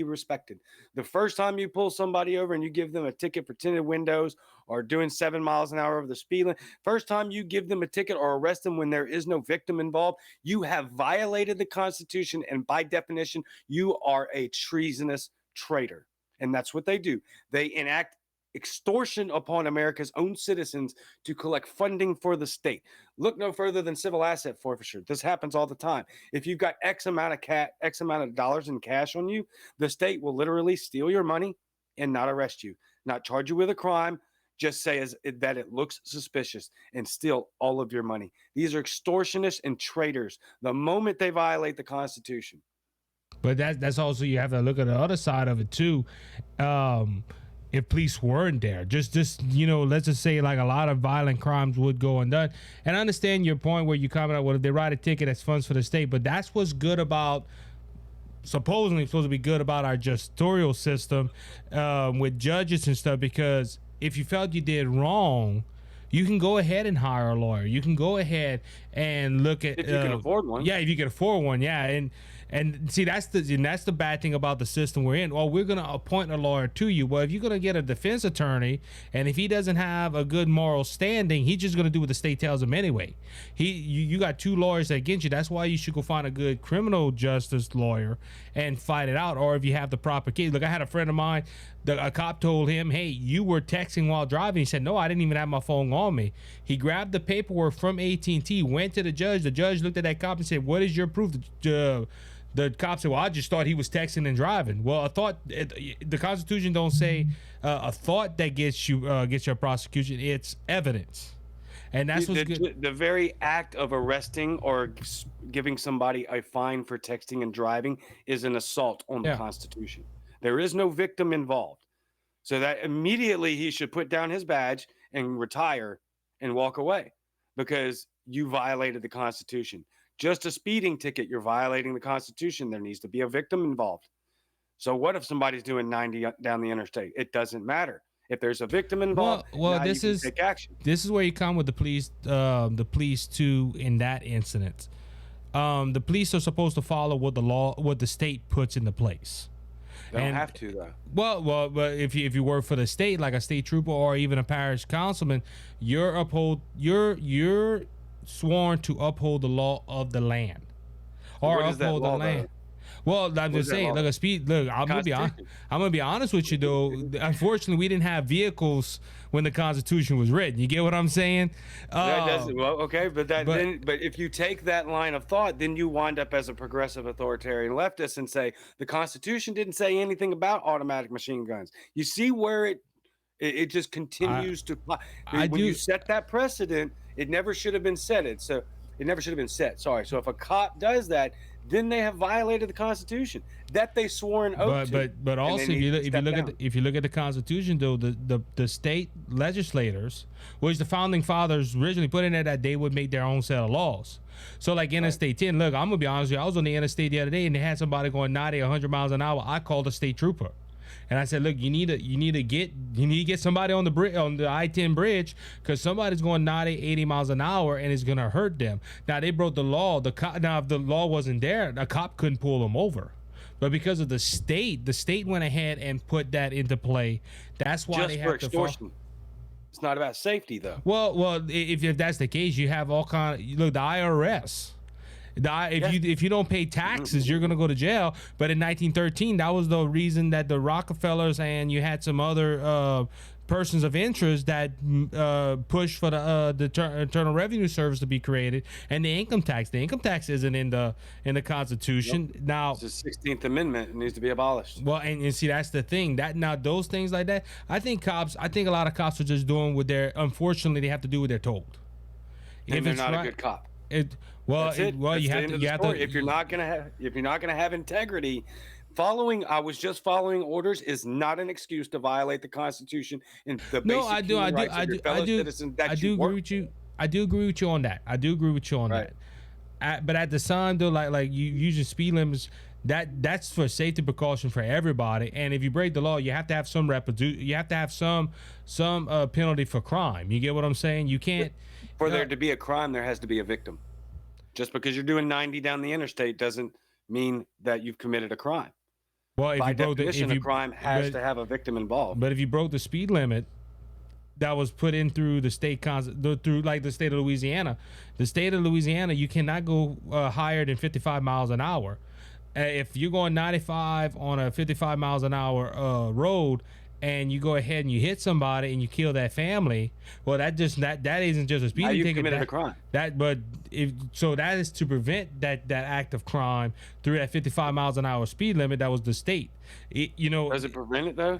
respected. The first time you pull somebody over and you give them a ticket for tinted windows or doing 7 miles an hour over the speed limit, first time you give them a ticket or arrest them when there is no victim involved, you have violated the Constitution. And by definition, you are a treasonous traitor. And that's what they do. They enact extortion upon America's own citizens to collect funding for the state. Look no further than civil asset forfeiture. This happens all the time. If you've got X amount of dollars in cash on you, the state will literally steal your money and not arrest you, not charge you with a crime, just say that it looks suspicious and steal all of your money. These are extortionists and traitors the moment they violate the Constitution. But that's also, you have to look at the other side of it too. If police weren't there, just let's just say like a lot of violent crimes would go undone. And I understand your point where you comment out, well, if they write a ticket, that's funds for the state. But that's what's good about, supposedly supposed to be good about our justorial system with judges and stuff, because if you felt you did wrong, you can go ahead and hire a lawyer. You can go ahead and look at, if you can afford one. Yeah, if you can afford one. Yeah, and see, that's the bad thing about the system we're in. Well, we're gonna appoint a lawyer to you. Well, if you're gonna get a defense attorney, and if he doesn't have a good moral standing, he's just gonna do what the state tells him anyway. You got two lawyers against you. That's why you should go find a good criminal justice lawyer and fight it out. Or if you have the proper case. Look, I had a friend of mine. A cop told him, "Hey, you were texting while driving." He said, "No, I didn't even have my phone on me." He grabbed the paperwork from AT&T, went to the judge. The judge looked at that cop and said, "What is your proof?" The cop said, "Well, I just thought he was texting and driving." Well, a thought, the Constitution don't say a thought that gets your prosecution. It's evidence, and that's what's good. The very act of arresting or giving somebody a fine for texting and driving is an assault on the Constitution. There is no victim involved. So that immediately he should put down his badge and retire and walk away, because you violated the Constitution. Just a speeding ticket, you're violating the Constitution. There needs to be a victim involved. So what if somebody's doing 90 down the interstate? It doesn't matter. If there's a victim involved, well, this is take action. This is where you come with the police too in that incident. The police are supposed to follow what the state puts into place. They don't have to, though. Well, but if you work for the state, like a state trooper or even a parish councilman, you're sworn to uphold the law of the land, or uphold the land. Though? Well, I'm just saying. Look, I'm gonna be honest with you though. Unfortunately, we didn't have vehicles when the Constitution was written. You get what I'm saying? Okay, but if you take that line of thought, then you wind up as a progressive authoritarian leftist and say the Constitution didn't say anything about automatic machine guns. You see where it just continues to. When you set that precedent, it never should have been set. It never should have been set. Sorry. So if a cop does that, then they have violated the Constitution that they swore an oath to. But also, if you look at the Constitution, though, the state legislators, which the founding fathers originally put in there, that they would make their own set of laws. So like Interstate 10, look, I'm gonna be honest with you. I was on the interstate the other day, and they had somebody going 90, 100 miles an hour. I called a state trooper. And I said, look, you need to get somebody on the I-10 bridge, because somebody's going 90, 80 miles an hour and it's gonna hurt them. Now they broke the law. Now if the law wasn't there, a cop couldn't pull them over. But because of the state went ahead and put that into play. That's why they have to extortion. It's not about safety, though. Well, if that's the case, you have all kind of the IRS. If you don't pay taxes, you're gonna go to jail. But in 1913, that was the reason that the Rockefellers and you had some other persons of interest that pushed for the Internal Revenue Service to be created, and the income tax. The income tax isn't in the Constitution. Nope. Now it's the 16th Amendment. It needs to be abolished. Well, and see, that's the thing. That now those things like that. I think a lot of cops are just doing what unfortunately they have to do what they're told. And they're not a good cop. You have to. If you're not gonna have integrity, I was just following orders is not an excuse to violate the Constitution and the basic human rights of your fellow citizens. I do agree with you. I do agree with you on that. But at the time, though, like you using speed limits, that's for safety precaution for everybody. And if you break the law, you have to have some you have to have some penalty for crime. You get what I'm saying? You can't. For there to be a crime, there has to be a victim. Just because you're doing 90 down the interstate doesn't mean that you've committed a crime. Well, by definition, a crime has to have a victim involved. But if you broke the speed limit that was put in through the state through like the state of Louisiana, you cannot go higher than 55 miles an hour. If you're going 95 on a 55 miles an hour road, and you go ahead and you hit somebody and you kill that family, well, that isn't just a speeding you ticket. committed a crime. But that is to prevent that act of crime through that 55 miles an hour speed limit. That was the state. Does it prevent it though?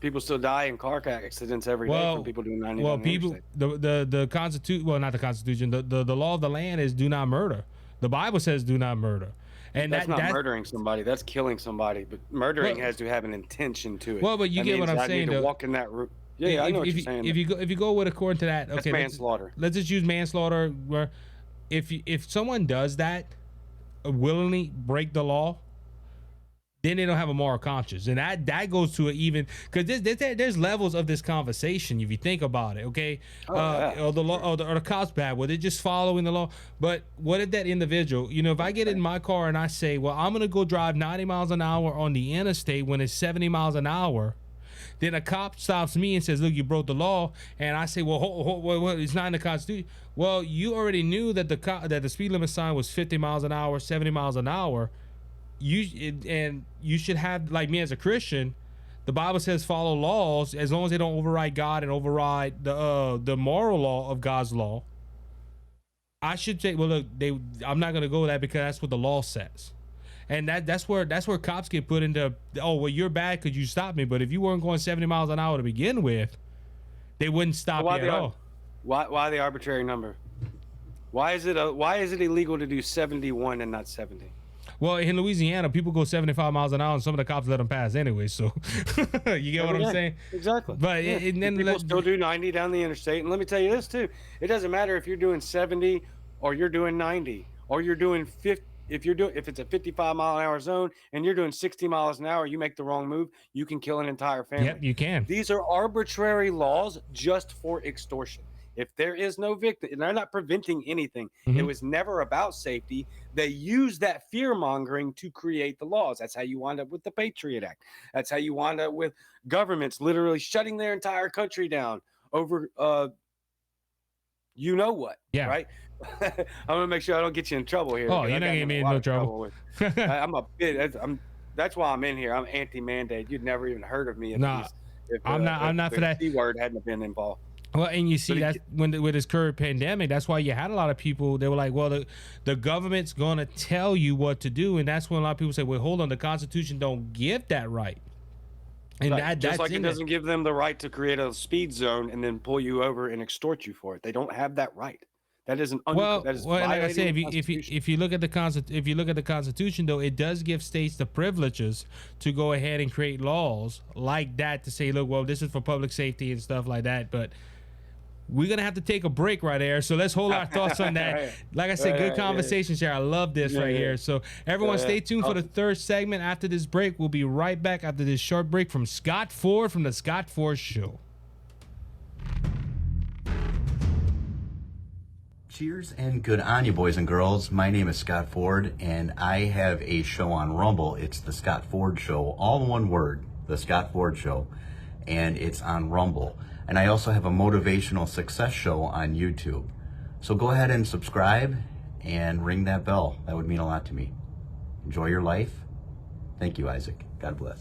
People still die in car accidents every day from people doing 90. Well, people, the Constitution, well, not the Constitution, the law of the land is do not murder. The Bible says do not murder. And that's not murdering somebody. That's killing somebody. But murdering has to have an intention to it. Well, but you get what I'm saying. To walk in that route. Yeah, I know what you're saying. If you go with according to that, that's okay, manslaughter. Let's just use manslaughter. Where if someone does that, willingly break the law, then they don't have a moral conscience, and that goes to even because there's levels of this conversation if you think about it. Okay, or the law or the cops bad, well, they're just following the law. But what if that individual, if I get in my car and I say, well, I'm gonna go drive 90 miles an hour on the interstate when it's 70 miles an hour, then a cop stops me and says, look, you broke the law, and I say, well, it's not in the Constitution. Well, you already knew that the speed limit sign was 50 miles an hour, 70 miles an hour. You should have, like me as a Christian, the Bible says follow laws as long as they don't override God and override the moral law of God's law. I should say, well, look, I'm not gonna go with that because that's what the law says, and that's where cops get put into. Oh, well, you're bad because you stopped me, but if you weren't going 70 miles an hour to begin with, they wouldn't stop you at all. Why the arbitrary number? Why is it illegal to do 71 and not 70? Well, in Louisiana, people go 75 miles an hour, and some of the cops let them pass anyway. So, you get what I'm saying? Exactly. But then people still do 90 down the interstate. And let me tell you this too: it doesn't matter if you're doing 70 or you're doing 90 or you're doing 50. If it's a 55 mile an hour zone and you're doing 60 miles an hour, you make the wrong move, you can kill an entire family. Yep, you can. These are arbitrary laws just for extortion. If there is no victim, and they're not preventing anything, it was never about safety. They use that fear mongering to create the laws. That's how you wind up with the Patriot Act. That's how you wind up with governments literally shutting their entire country down over, you know what? Yeah. Right. I'm gonna make sure I don't get you in trouble here. Oh, you're not getting me in no trouble. That's why I'm in here. I'm anti-mandate. You'd never even heard of me. If I'm not for that. The word hadn't been involved. Well, and you see that with this current pandemic, that's why you had a lot of people. They were like, well, the government's going to tell you what to do. And that's when a lot of people say, well, hold on, the Constitution don't give that right. And just like it doesn't give them the right to create a speed zone and then pull you over and extort you for it. They don't have that right. That is well, like I said, if you look at the Constitution, though, it does give states the privileges to go ahead and create laws like that to say, look, well, this is for public safety and stuff like that. But we're going to have to take a break right there. So let's hold our thoughts on that. Like I said, good conversation, Share. I love this here. So everyone stay tuned for the third segment. After this break, we'll be right back after this short break from Scott Ford from the Scott Ford Show. Cheers and good on you, boys and girls. My name is Scott Ford, and I have a show on Rumble. It's the Scott Ford Show, all in one word, the Scott Ford Show, and it's on Rumble. And I also have a motivational success show on YouTube. So go ahead and subscribe and ring that bell. That would mean a lot to me. Enjoy your life. Thank you, Isaac. God bless.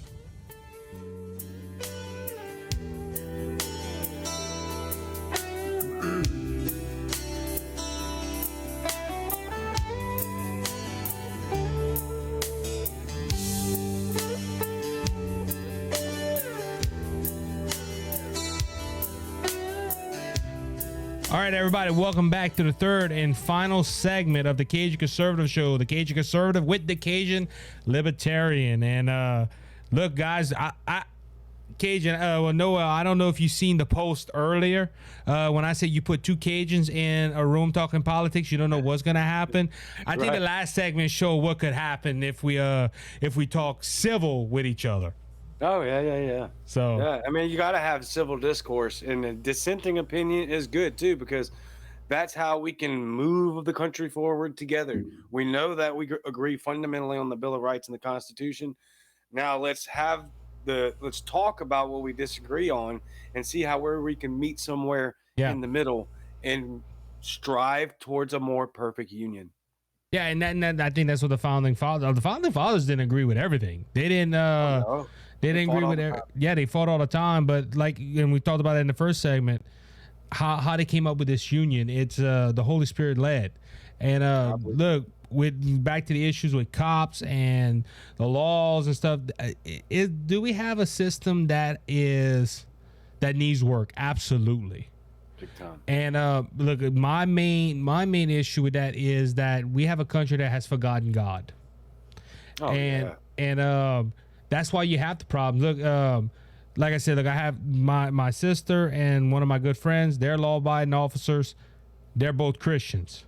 All right, everybody, welcome back to the third and final segment of the Cajun Conservative Show, the Cajun Conservative with the Cajun Libertarian. And look, guys, Cajun, Noah, I don't know if you've seen the post earlier when I said you put two Cajuns in a room talking politics. You don't know what's gonna happen. I think the last segment showed what could happen if we talk civil with each other. Oh yeah. So yeah, I mean, you got to have civil discourse, and a dissenting opinion is good too, because that's how we can move the country forward together. We know that we agree fundamentally on the Bill of Rights and the Constitution. Now let's talk about what we disagree on and see where we can meet somewhere in the middle and strive towards a more perfect union. Yeah, and I think that's what the founding fathers didn't agree with everything. They didn't. They didn't agree with it. Yeah, they fought all the time. But and we talked about it in the first segment, how they came up with this union. It's the Holy Spirit led. And look, with back to the issues with cops and the laws and stuff. Do we have a system that needs work? Absolutely. Big time. And look, my main issue with that is that we have a country that has forgotten God. Oh, and that's why you have the problem. Look, like I said, I have my sister and one of my good friends. They're law-abiding officers. They're both Christians.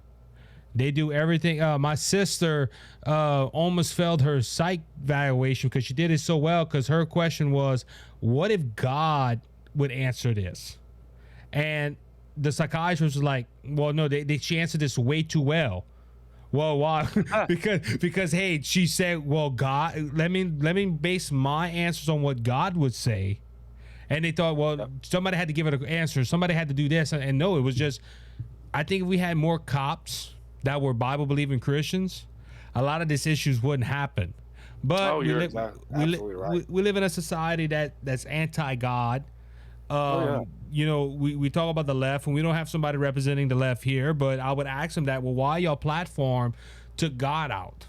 They do everything. My sister almost failed her psych evaluation because she did it so well, because her question was, what if God would answer this? And the psychiatrist was like, well, no, she answered this way too well. Well, why? because hey, she said, well, God, let me base my answers on what God would say. And they thought, well, somebody had to give it an answer. Somebody had to do this. And no, it was just, I think if we had more cops that were Bible-believing Christians, a lot of these issues wouldn't happen. But we live in a society that's anti-God. You know, we talk about the left, and we don't have somebody representing the left here, but I would ask them that, well, why y'all platform took God out?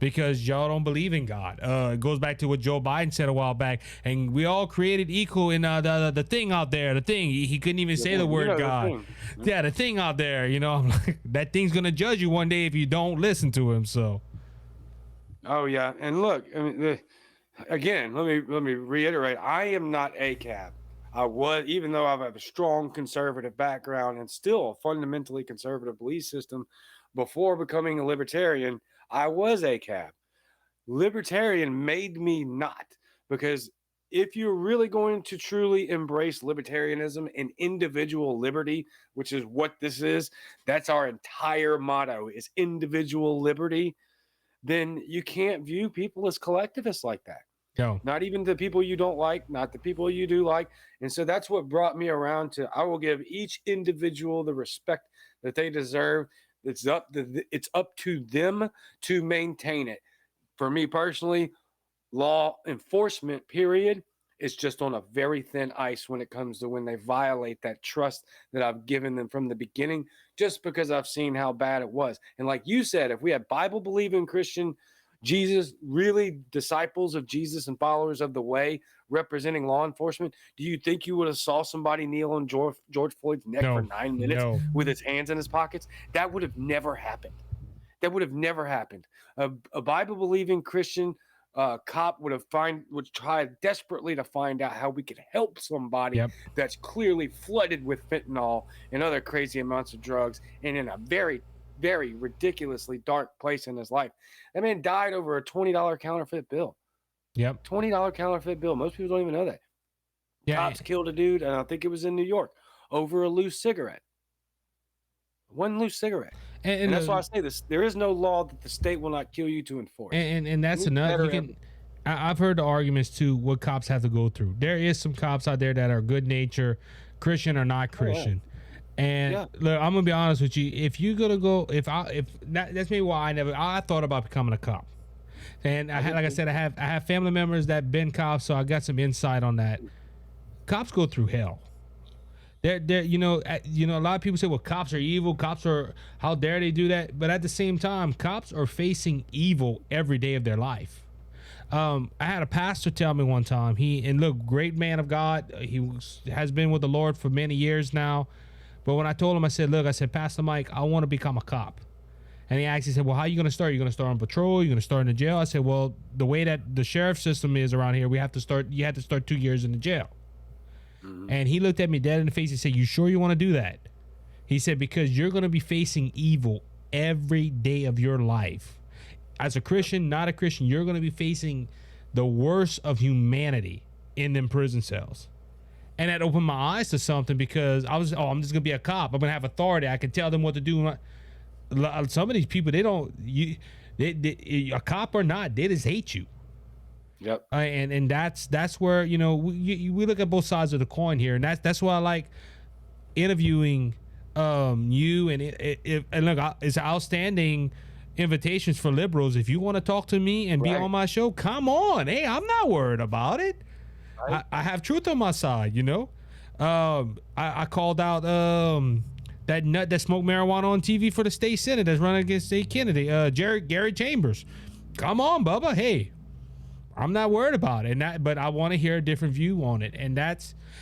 Because y'all don't believe in God. It goes back to what Joe Biden said a while back, and we all created equal in the thing out there. The thing, he couldn't even say the word God. The thing out there, you know, I'm like, that thing's gonna judge you one day if you don't listen to him. So. Oh yeah, and look, I mean, again, let me reiterate, I am not ACAB. I was, even though I have a strong conservative background and still a fundamentally conservative belief system, before becoming a libertarian, I was ACAB. Libertarian made me not, because if you're really going to truly embrace libertarianism and individual liberty, which is what this is, that's our entire motto, is individual liberty, then you can't view people as collectivists like that. No. Not even the people you don't like, not the people you do like. And so that's what brought me around to, I will give each individual the respect that they deserve. It's up to them to maintain it. For me personally, law enforcement, period, is just on a very thin ice when it comes to when they violate that trust that I've given them from the beginning, just because I've seen how bad it was. And like you said, if we had Bible-believing Christian Jesus, really disciples of Jesus and followers of the way, representing law enforcement, do you think you would have saw somebody kneel on George Floyd's neck for 9 minutes with his hands in his pockets? That would have never happened. That would have never happened. A Bible-believing Christian cop would try desperately to find out how we could help somebody that's clearly flooded with fentanyl and other crazy amounts of drugs and in a very, very ridiculously dark place in his life. That man died over a $20 counterfeit bill. Yep. $20 counterfeit bill. Most people don't even know that. Yeah. Cops killed a dude, and I think it was in New York, over a loose cigarette. One loose cigarette. And that's why I say this. There is no law that the state will not kill you to enforce. And that's enough. I've heard the arguments too, what cops have to go through. There is some cops out there that are good nature, Christian or not Christian. And look, I'm gonna be honest with you. If you're gonna go, that's maybe why I thought about becoming a cop. And I have family members that been cops, so I got some insight on that. Cops go through hell. They're you know, a lot of people say, well, cops are evil. Cops are, how dare they do that? But at the same time, cops are facing evil every day of their life. I had a pastor tell me one time, great man of God. He has been with the Lord for many years now. But when I told him, I said, Pastor Mike, I want to become a cop. And he said, well, how are you going to start? You're going to start on patrol? You're going to start in the jail? I said, well, the way that the sheriff system is around here, you have to start 2 years in the jail. Mm-hmm. And he looked at me dead in the face and said, you sure you want to do that? He said, because you're going to be facing evil every day of your life. As a Christian, not a Christian, you're going to be facing the worst of humanity in them prison cells. And that opened my eyes to something, because I'm just going to be a cop. I'm going to have authority. I can tell them what to do. Some of these people, a cop or not, they just hate you. Yep. And that's where, we look at both sides of the coin here. And that's why I like interviewing you. And look, it's outstanding invitations for liberals. If you want to talk to me and be on my show, come on. Hey, I'm not worried about it. Right. I have truth on my side, you know. I called out that nut that smoked marijuana on TV for the state senate that's running against state candidate, Gary Chambers. Come on, Bubba. Hey, I'm not worried about it. But I want to hear a different view on it. And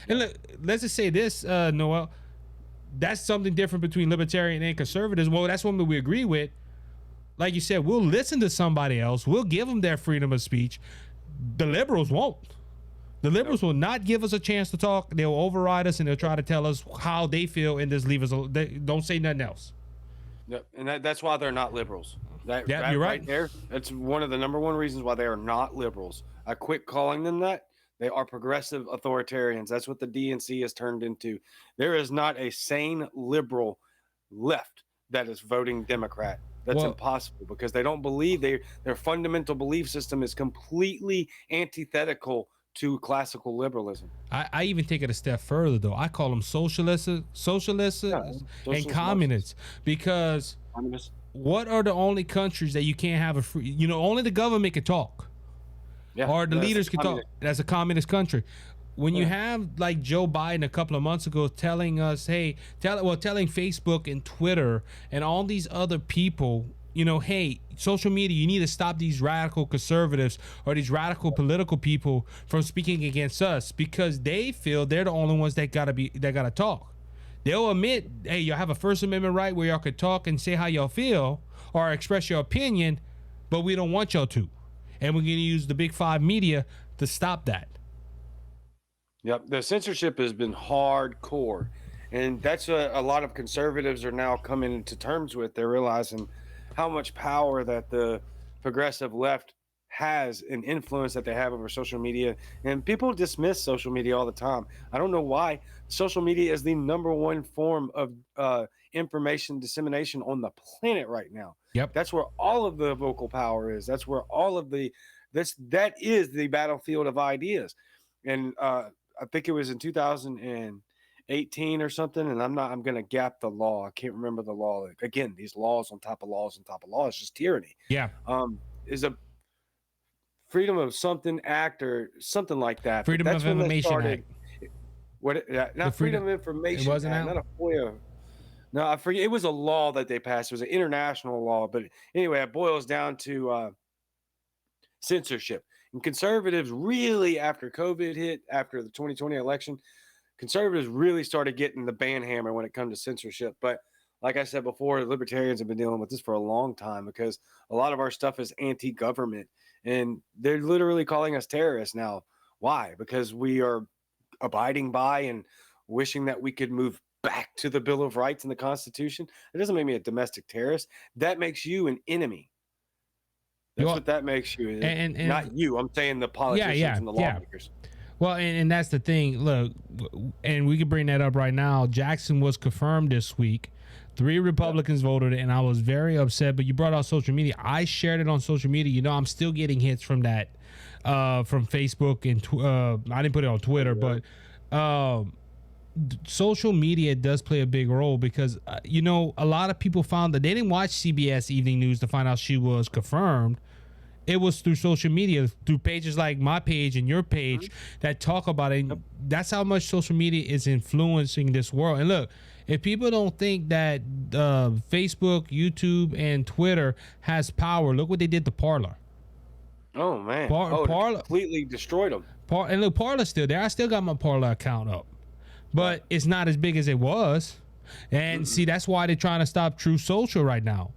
look, let's just say this, Noel. That's something different between libertarian and conservatives. Well, that's one that we agree with. Like you said, we'll listen to somebody else. We'll give them their freedom of speech. The liberals won't. The liberals will not give us a chance to talk. They'll override us and they'll try to tell us how they feel and just leave us. They don't say nothing else. Yep. And that's why they're not liberals. That you're right there. That's one of the number one reasons why they are not liberals. I quit calling them that. They are progressive authoritarians. That's what the DNC has turned into. There is not a sane liberal left that is voting Democrat. That's impossible because they don't believe their fundamental belief system is completely antithetical to classical liberalism. I even take it a step further, though. I call them socialists and communists because what are the only countries that you can't have a free? You know, only the government can talk. Yeah, or the leaders can talk. That's a communist country. When you have like Joe Biden a couple of months ago telling us, hey, telling Facebook and Twitter and all these other people, you know, hey, social media, you need to stop these radical conservatives or these radical political people from speaking against us because they feel they're the only ones that gotta talk. They'll admit, hey, y'all have a First Amendment right where y'all could talk and say how y'all feel or express your opinion, but we don't want y'all to. And we're going to use the big five media to stop that. Yep. The censorship has been hardcore. And that's a lot of conservatives are now coming to terms with. They're realizing how much power that the progressive left has and influence that they have over social media. And people dismiss social media all the time. I don't know why. Social media is the number one form of information dissemination on the planet right now. Yep. That's where all of the vocal power is. That's where all of that is the battlefield of ideas. And I think it was in 2018 or something. And I'm going to gap the law. I can't remember the law. Again, these laws on top of laws on top of laws, just tyranny. Yeah. Is a Freedom of something act or something like that. Freedom of Information Act. Not Freedom of Information. It wasn't Act, not a FOIA. No, I forget. It was a law that they passed. It was an international law. But anyway, it boils down to censorship. And conservatives really, after COVID hit, after the 2020 election, conservatives really started getting the ban hammer when it comes to censorship. But like I said before, libertarians have been dealing with this for a long time because a lot of our stuff is anti-government. And they're literally calling us terrorists now. Why? Because we are abiding by and wishing that we could move back to the Bill of Rights and the Constitution. It doesn't make me a domestic terrorist. That makes you an enemy. That's what that makes you. And not you. I'm saying the politicians and the lawmakers. Well, and that's the thing. Look, and we can bring that up right now. Jackson was confirmed this week. 3 Republicans voted, and I was very upset. But you brought out social media. I shared it on social media. You know, I'm still getting hits from that, from Facebook and I didn't put it on Twitter, but social media does play a big role because you know, a lot of people found that they didn't watch CBS Evening News to find out she was confirmed. It was through social media, through pages like my page and your page that talk about it. That's how much social media is influencing this world. And look, if people don't think that Facebook, YouTube, and Twitter has power, look what they did to Parler. Oh, man. Parler completely destroyed them. And look, Parler's still there. I still got my Parler account up. But it's not as big as it was. And see, that's why they're trying to stop True Social right now.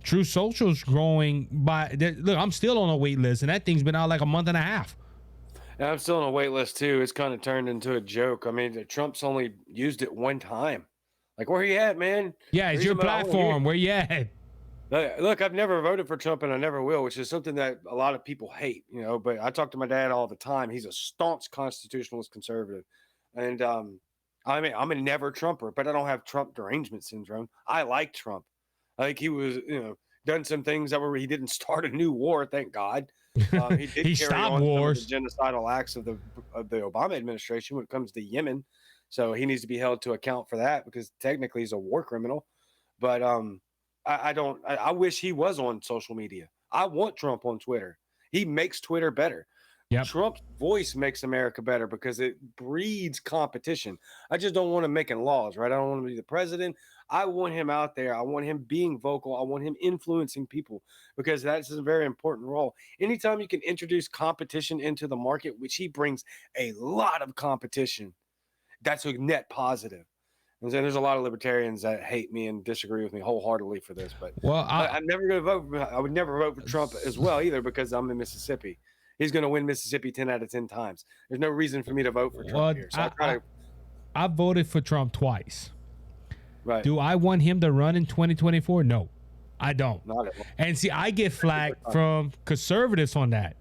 True Social's growing by... Look, I'm still on a wait list, and that thing's been out like a month and a half. And I'm still on a wait list, too. It's kind of turned into a joke. I mean, Trump's only used it one time. Like, where you at, man? Yeah, it's your platform. Where you at? Look, I've never voted for Trump, and I never will, which is something that a lot of people hate, you know. But I talk to my dad all the time. He's a staunch constitutionalist conservative. And I mean, I'm a never Trumper, but I don't have Trump derangement syndrome. I like Trump. I think he was, you know, done some things that were he didn't start a new war, thank God. He did he carry stopped on wars. Some of the genocidal acts of the Obama administration when it comes to Yemen. So he needs to be held to account for that because technically he's a war criminal. But I wish he was on social media. I want Trump on Twitter. He makes Twitter better. Yep. Trump's voice makes America better because it breeds competition. I just don't want him making laws, right? I don't want him to be the president. I want him out there. I want him being vocal. I want him influencing people because that's a very important role. Anytime you can introduce competition into the market, which he brings a lot of competition, that's a net positive. And so there's a lot of libertarians that hate me and disagree with me wholeheartedly for this, but Well, I'm never going to vote. I would never vote for Trump as well either because I'm in Mississippi. He's going to win Mississippi 10 out of 10 times. There's no reason for me to vote for Trump here. So I voted for Trump twice. Right. Do I want him to run in 2024? No, I don't. Not at all. And see, I get flack from conservatives on that.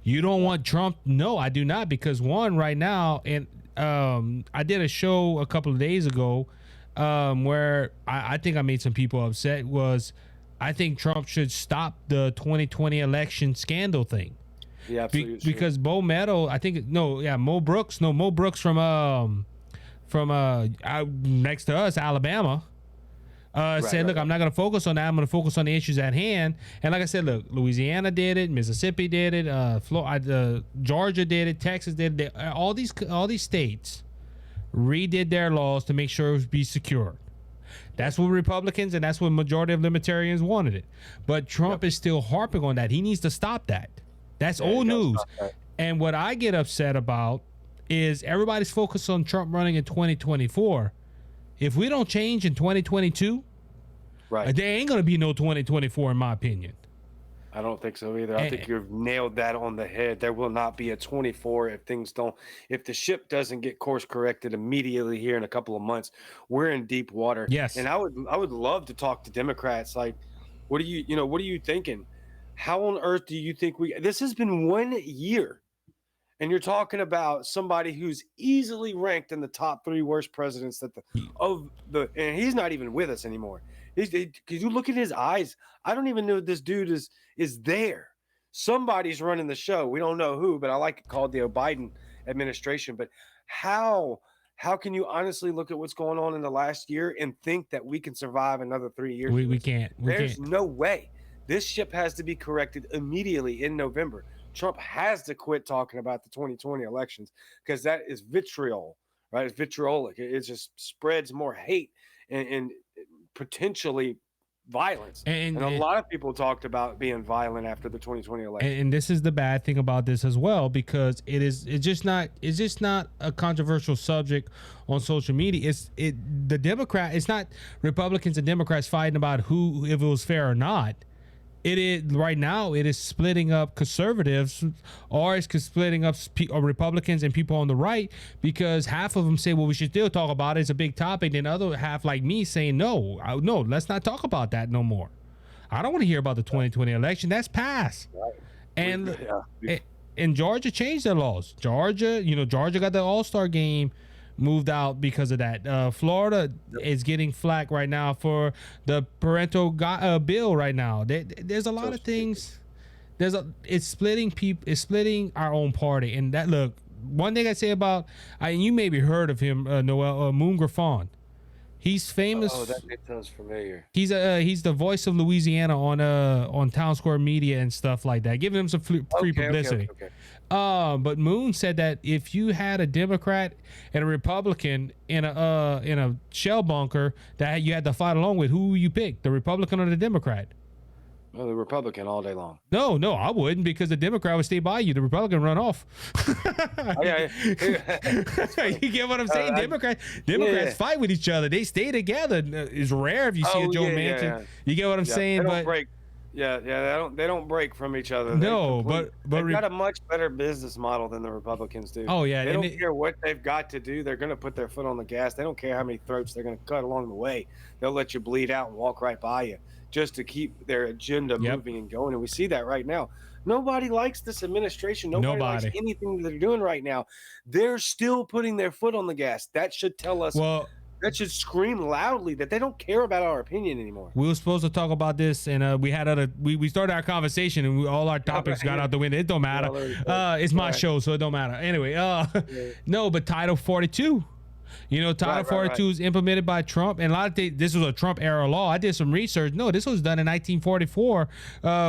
You don't want Trump? No, I do not, because one, right now, and I did a show a couple of days ago where I think I made some people upset. Was I think Trump should stop the 2020 election scandal thing. Yeah, absolutely. Because Mo Brooks from next to us, Alabama, said, look, I'm not going to focus on that. I'm going to focus on the issues at hand. And like I said, look, Louisiana did it, Mississippi did it, Georgia did it, Texas did it. All these states redid their laws to make sure it would be secure. That's what Republicans and that's what majority of libertarians wanted it. But Trump is still harping on that. He needs to stop that. That's old news. And what I get upset about is everybody's focused on Trump running in 2024. If we don't change in 2022, right, there ain't going to be no 2024 in my opinion. I don't think so either. I think you've nailed that on the head. There will not be a 24 if the ship doesn't get course corrected immediately here in a couple of months. We're in deep water. Yes. And I would love to talk to Democrats. Like, what are you thinking? How on earth do you think this has been 1 year and you're talking about somebody who's easily ranked in the top 3 worst presidents and he's not even with us anymore. Because you look at his eyes, I don't even know if this dude is there. Somebody's running the show. We don't know who, but I like it called the Biden administration. But how can you honestly look at what's going on in the last year and think that we can survive another 3 years? We can't. There's no way. This ship has to be corrected immediately in November. Trump has to quit talking about the 2020 elections because that is vitriol, right? It's vitriolic. It just spreads more hate and potentially violence. And a lot of people talked about being violent after the 2020 election. And this is the bad thing about this as well, because it's just not a controversial subject on social media. It's not Republicans and Democrats fighting about if it was fair or not. It is right now. It is splitting up conservatives, or it's splitting up Republicans and people on the right, because half of them say, "Well, we should still talk about it. It's a big topic." Then other half, like me, saying, "No, let's not talk about that no more. I don't want to hear about the 2020 election. That's past." Right. And Georgia changed their laws. Georgia got the All-Star game moved out because of that. Florida is getting flack right now for the parental bill right now. There's a lot of things. It's splitting people. It's splitting our own party. And that, look, one thing I say about, you maybe heard of him, Noel, Moon Griffon. He's famous. Oh, that sounds familiar. He's the voice of Louisiana on Town Square Media and stuff like that, giving him some free publicity. Okay. But Moon said that if you had a Democrat and a Republican in a shell bunker that you had to fight along with, who you pick, the Republican or the Democrat? Well, the Republican all day long. No, I wouldn't, because the Democrat would stay by you. The Republican run off. Yeah. You get what I'm saying? Democrats fight with each other. They stay together. It's rare if you see a Joe Manchin. Yeah. You get what I'm saying? They don't break. Yeah, they don't break from each other. No, but they've got a much better business model than the Republicans do. Oh yeah, they don't care what they've got to do. They're going to put their foot on the gas. They don't care how many throats they're going to cut along the way. They'll let you bleed out and walk right by you just to keep their agenda moving and going. And we see that right now. Nobody likes this administration. Nobody likes anything that they're doing right now. They're still putting their foot on the gas. That should tell us. That should scream loudly that they don't care about our opinion anymore. We were supposed to talk about this, and we had we started our conversation, and all our topics got out the window. It don't matter. It's my show, so it don't matter. Anyway, no, but Title 42. You know, Title 42 is implemented by Trump, and a lot of this was a Trump era law. I did some research. No, this was done in 1944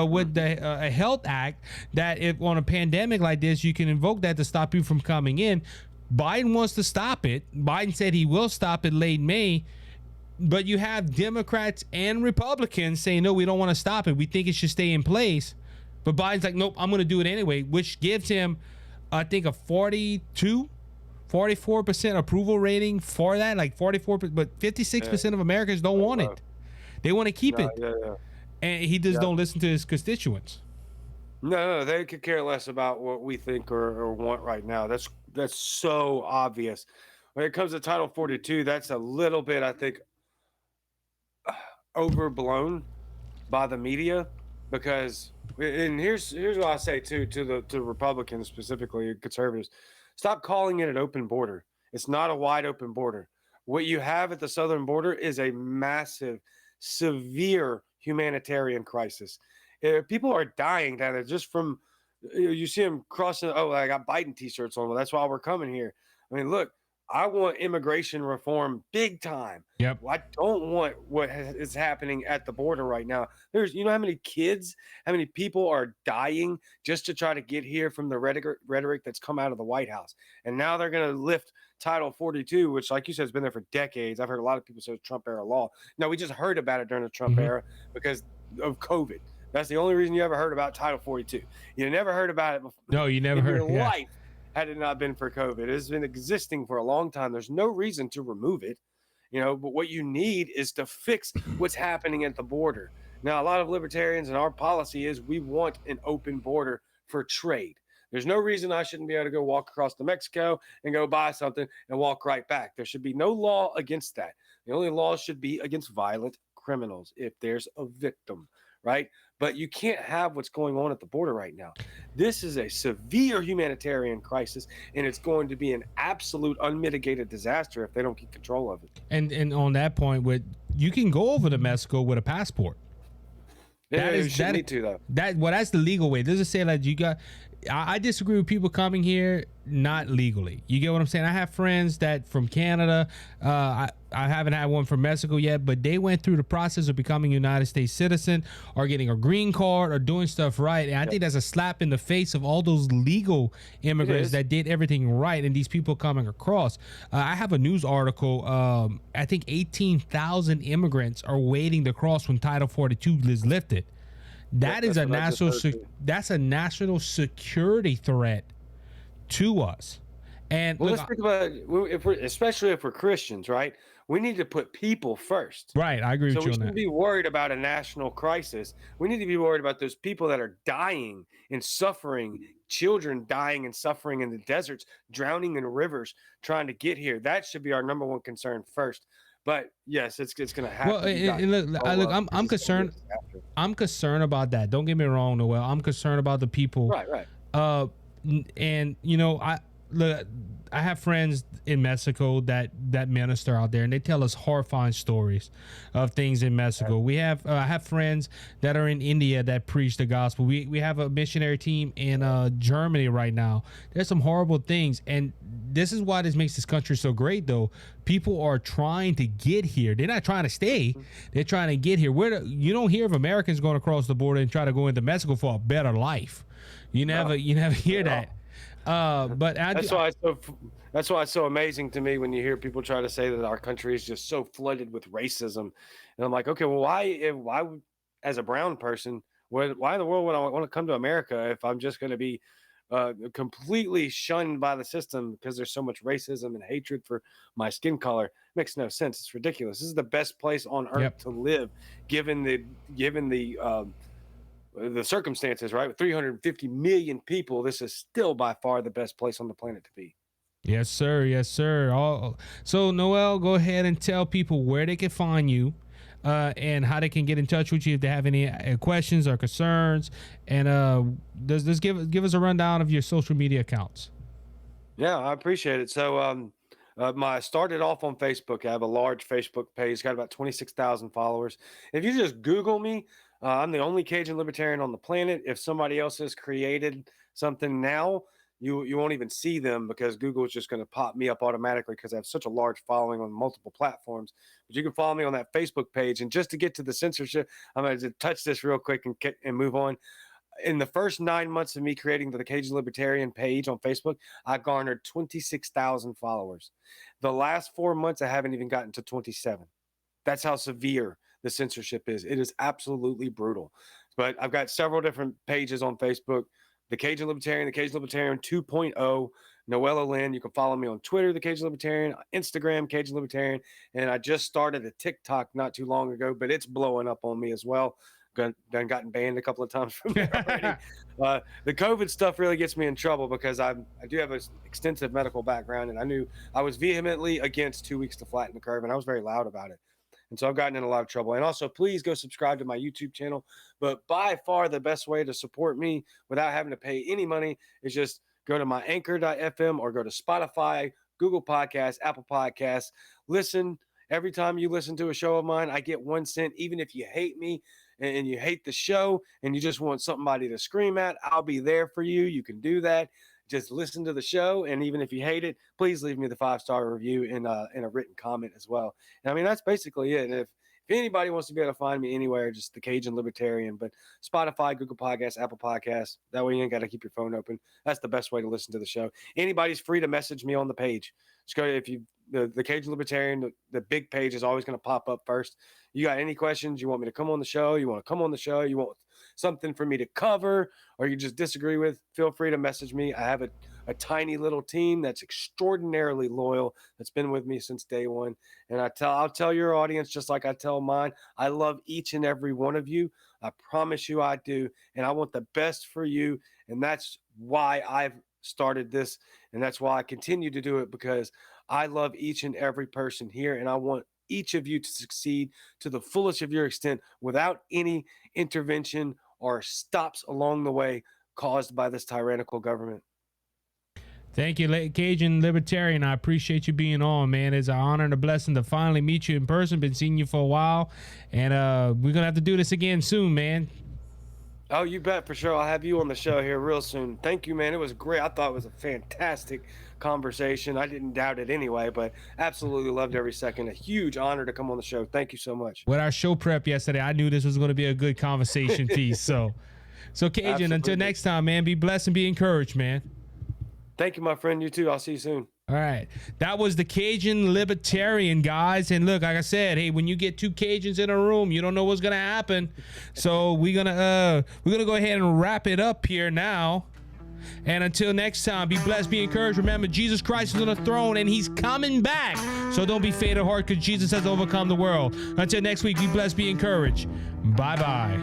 with the a Health Act, that if on a pandemic like this, you can invoke that to stop you from coming in. Biden wants to stop it. Biden said he will stop it late May, but you have Democrats and Republicans saying, no, we don't want to stop it. We think it should stay in place. But Biden's like, nope, I'm going to do it anyway, which gives him, I think, a 44% approval rating for that, like 44, but 56% of Americans don't want it. They want to keep it. And he just don't listen to his constituents. No, they could care less about what we think or want right now. That's so obvious. When it comes to Title 42, that's a little bit, I think, overblown by the media, because, and here's what I say to Republicans, specifically conservatives: stop calling it an open border. It's not a wide open border. What you have at the southern border is a massive, severe humanitarian crisis. People are dying down there just from, you see them crossing. Oh, I got Biden t-shirts on. Well, that's why we're coming here. I mean, look, I want immigration reform big time. Yep. I don't want what is happening at the border right now. You know how many kids, how many people are dying just to try to get here from the rhetoric that's come out of the White House. And now they're going to lift Title 42, which, like you said, has been there for decades. I've heard a lot of people say Trump era law. No, we just heard about it during the Trump era because of COVID. That's the only reason you ever heard about Title 42. You never heard about it before. No, you never heard. In your life, had it not been for COVID. It has been existing for a long time. There's no reason to remove it, but what you need is to fix what's happening at the border. Now, a lot of libertarians, and our policy is, we want an open border for trade. There's no reason I shouldn't be able to go walk across to Mexico and go buy something and walk right back. There should be no law against that. The only law should be against violent criminals if there's a victim, right? But you can't have what's going on at the border right now. This is a severe humanitarian crisis, and it's going to be an absolute unmitigated disaster if they don't get control of it. And on that point, you can go over to Mexico with a passport. Yeah, you shouldn't need to, though. That's the legal way. It doesn't say that you got. I disagree with people coming here not legally. You get what I'm saying? I have friends that from Canada. I haven't had one from Mexico yet, but they went through the process of becoming a United States citizen or getting a green card or doing stuff right. And I think that's a slap in the face of all those legal immigrants that did everything right, and these people coming across. I have a news article. I think 18,000 immigrants are waiting to cross when Title 42 is lifted. That's a national security threat to us. And well, let's think about it. Especially if we're Christians, right? We need to put people first. Right, I agree with you on that. So we shouldn't be worried about a national crisis. We need to be worried about those people that are dying and suffering, children dying and suffering in the deserts, drowning in rivers, trying to get here. That should be our number one concern first. But yes, it's going to happen. Well, look, I'm concerned. I'm concerned about that. Don't get me wrong, Noel. I'm concerned about the people. Right. And I have friends in Mexico that minister out there, and they tell us horrifying stories of things in Mexico. We have I have friends that are in India that preach the gospel. We have a missionary team in Germany right now. There's some horrible things, and this is why this makes this country so great, though. People are trying to get here. They're not trying to stay. They're trying to get here. You don't hear of Americans going across the border and try to go into Mexico for a better life. You never hear that. But that's why it's so amazing to me when you hear people try to say that our country is just so flooded with racism, and I'm like, okay, well, why as a brown person, why in the world would I want to come to America if I'm just going to be completely shunned by the system because there's so much racism and hatred for my skin color? It makes no sense. It's ridiculous. This is the best place on earth to live, given the circumstances, right? With 350 million people, this is still by far the best place on the planet to be. Yes, sir. Yes, sir. So, Noel, go ahead and tell people where they can find you and how they can get in touch with you if they have any questions or concerns. And just give us a rundown of your social media accounts. Yeah, I appreciate it. So I started off on Facebook. I have a large Facebook page, got about 26,000 followers. If you just Google me, I'm the only Cajun Libertarian on the planet. If somebody else has created something now, you won't even see them because Google is just going to pop me up automatically because I have such a large following on multiple platforms. But you can follow me on that Facebook page. And just to get to the censorship, I'm going to touch this real quick and move on. In the first 9 months of me creating the Cajun Libertarian page on Facebook, I garnered 26,000 followers. The last 4 months, I haven't even gotten to 27. That's how severe the censorship is. It is absolutely brutal. But I've got several different pages on Facebook. The Cajun Libertarian 2.0, Noella Lynn. You can follow me on Twitter, the Cajun Libertarian, Instagram, Cajun Libertarian. And I just started a TikTok not too long ago, but it's blowing up on me as well. Gotten banned a couple of times from there already. The COVID stuff really gets me in trouble because I do have an extensive medical background, and I knew I was vehemently against 2 weeks to flatten the curve, and I was very loud about it. And so I've gotten in a lot of trouble. And also, please go subscribe to my YouTube channel. But by far the best way to support me without having to pay any money is just go to my anchor.fm or go to Spotify, Google Podcasts, Apple Podcasts. Listen. Every time you listen to a show of mine, I get 1 cent. Even if you hate me and you hate the show and you just want somebody to scream at, I'll be there for you. You can do that. Just listen to the show. And even if you hate it, please leave me the 5-star review in a written comment as well. And I mean, that's basically it. And if anybody wants to be able to find me anywhere, just the Cajun Libertarian, but Spotify, Google Podcasts, Apple Podcasts, that way you ain't got to keep your phone open. That's the best way to listen to the show. Anybody's free to message me on the page. Just go, if you, the Cajun Libertarian, the big page is always going to pop up first. You got any questions? You want me to come on the show? You want to come on the show? You want something for me to cover, or you just disagree with? Feel free to message me. I have a tiny little team that's extraordinarily loyal, that's been with me since day one. And I'll tell your audience, just like I tell mine, I love each and every one of you. I promise you I do. And I want the best for you. And that's why I've started this. And that's why I continue to do it, because I love each and every person here. And I want each of you to succeed to the fullest of your extent without any intervention or stops along the way caused by this tyrannical government. Thank you, Cajun Libertarian. I appreciate you being on, man. It's an honor and a blessing to finally meet you in person. Been seeing you for a while, and we're gonna have to do this again soon, man. Oh, you bet, for sure. I'll have you on the show here real soon. Thank you, man. It was great. I thought it was a fantastic conversation. I didn't doubt it anyway, but absolutely loved every second. A huge honor to come on the show. Thank you so much. With our show prep yesterday, I knew this was going to be a good conversation piece. So Cajun, absolutely. Until next time, man, be blessed and be encouraged, man. Thank you, my friend. You too. I'll see you soon. All right. That was the Cajun Libertarian, guys. And look, like I said, hey, when you get two Cajuns in a room, you don't know what's going to happen. So we're going to go ahead and wrap it up here now. And until next time, be blessed, be encouraged. Remember, Jesus Christ is on the throne and he's coming back. So don't be faint of heart, because Jesus has overcome the world. Until next week, be blessed, be encouraged. Bye-bye.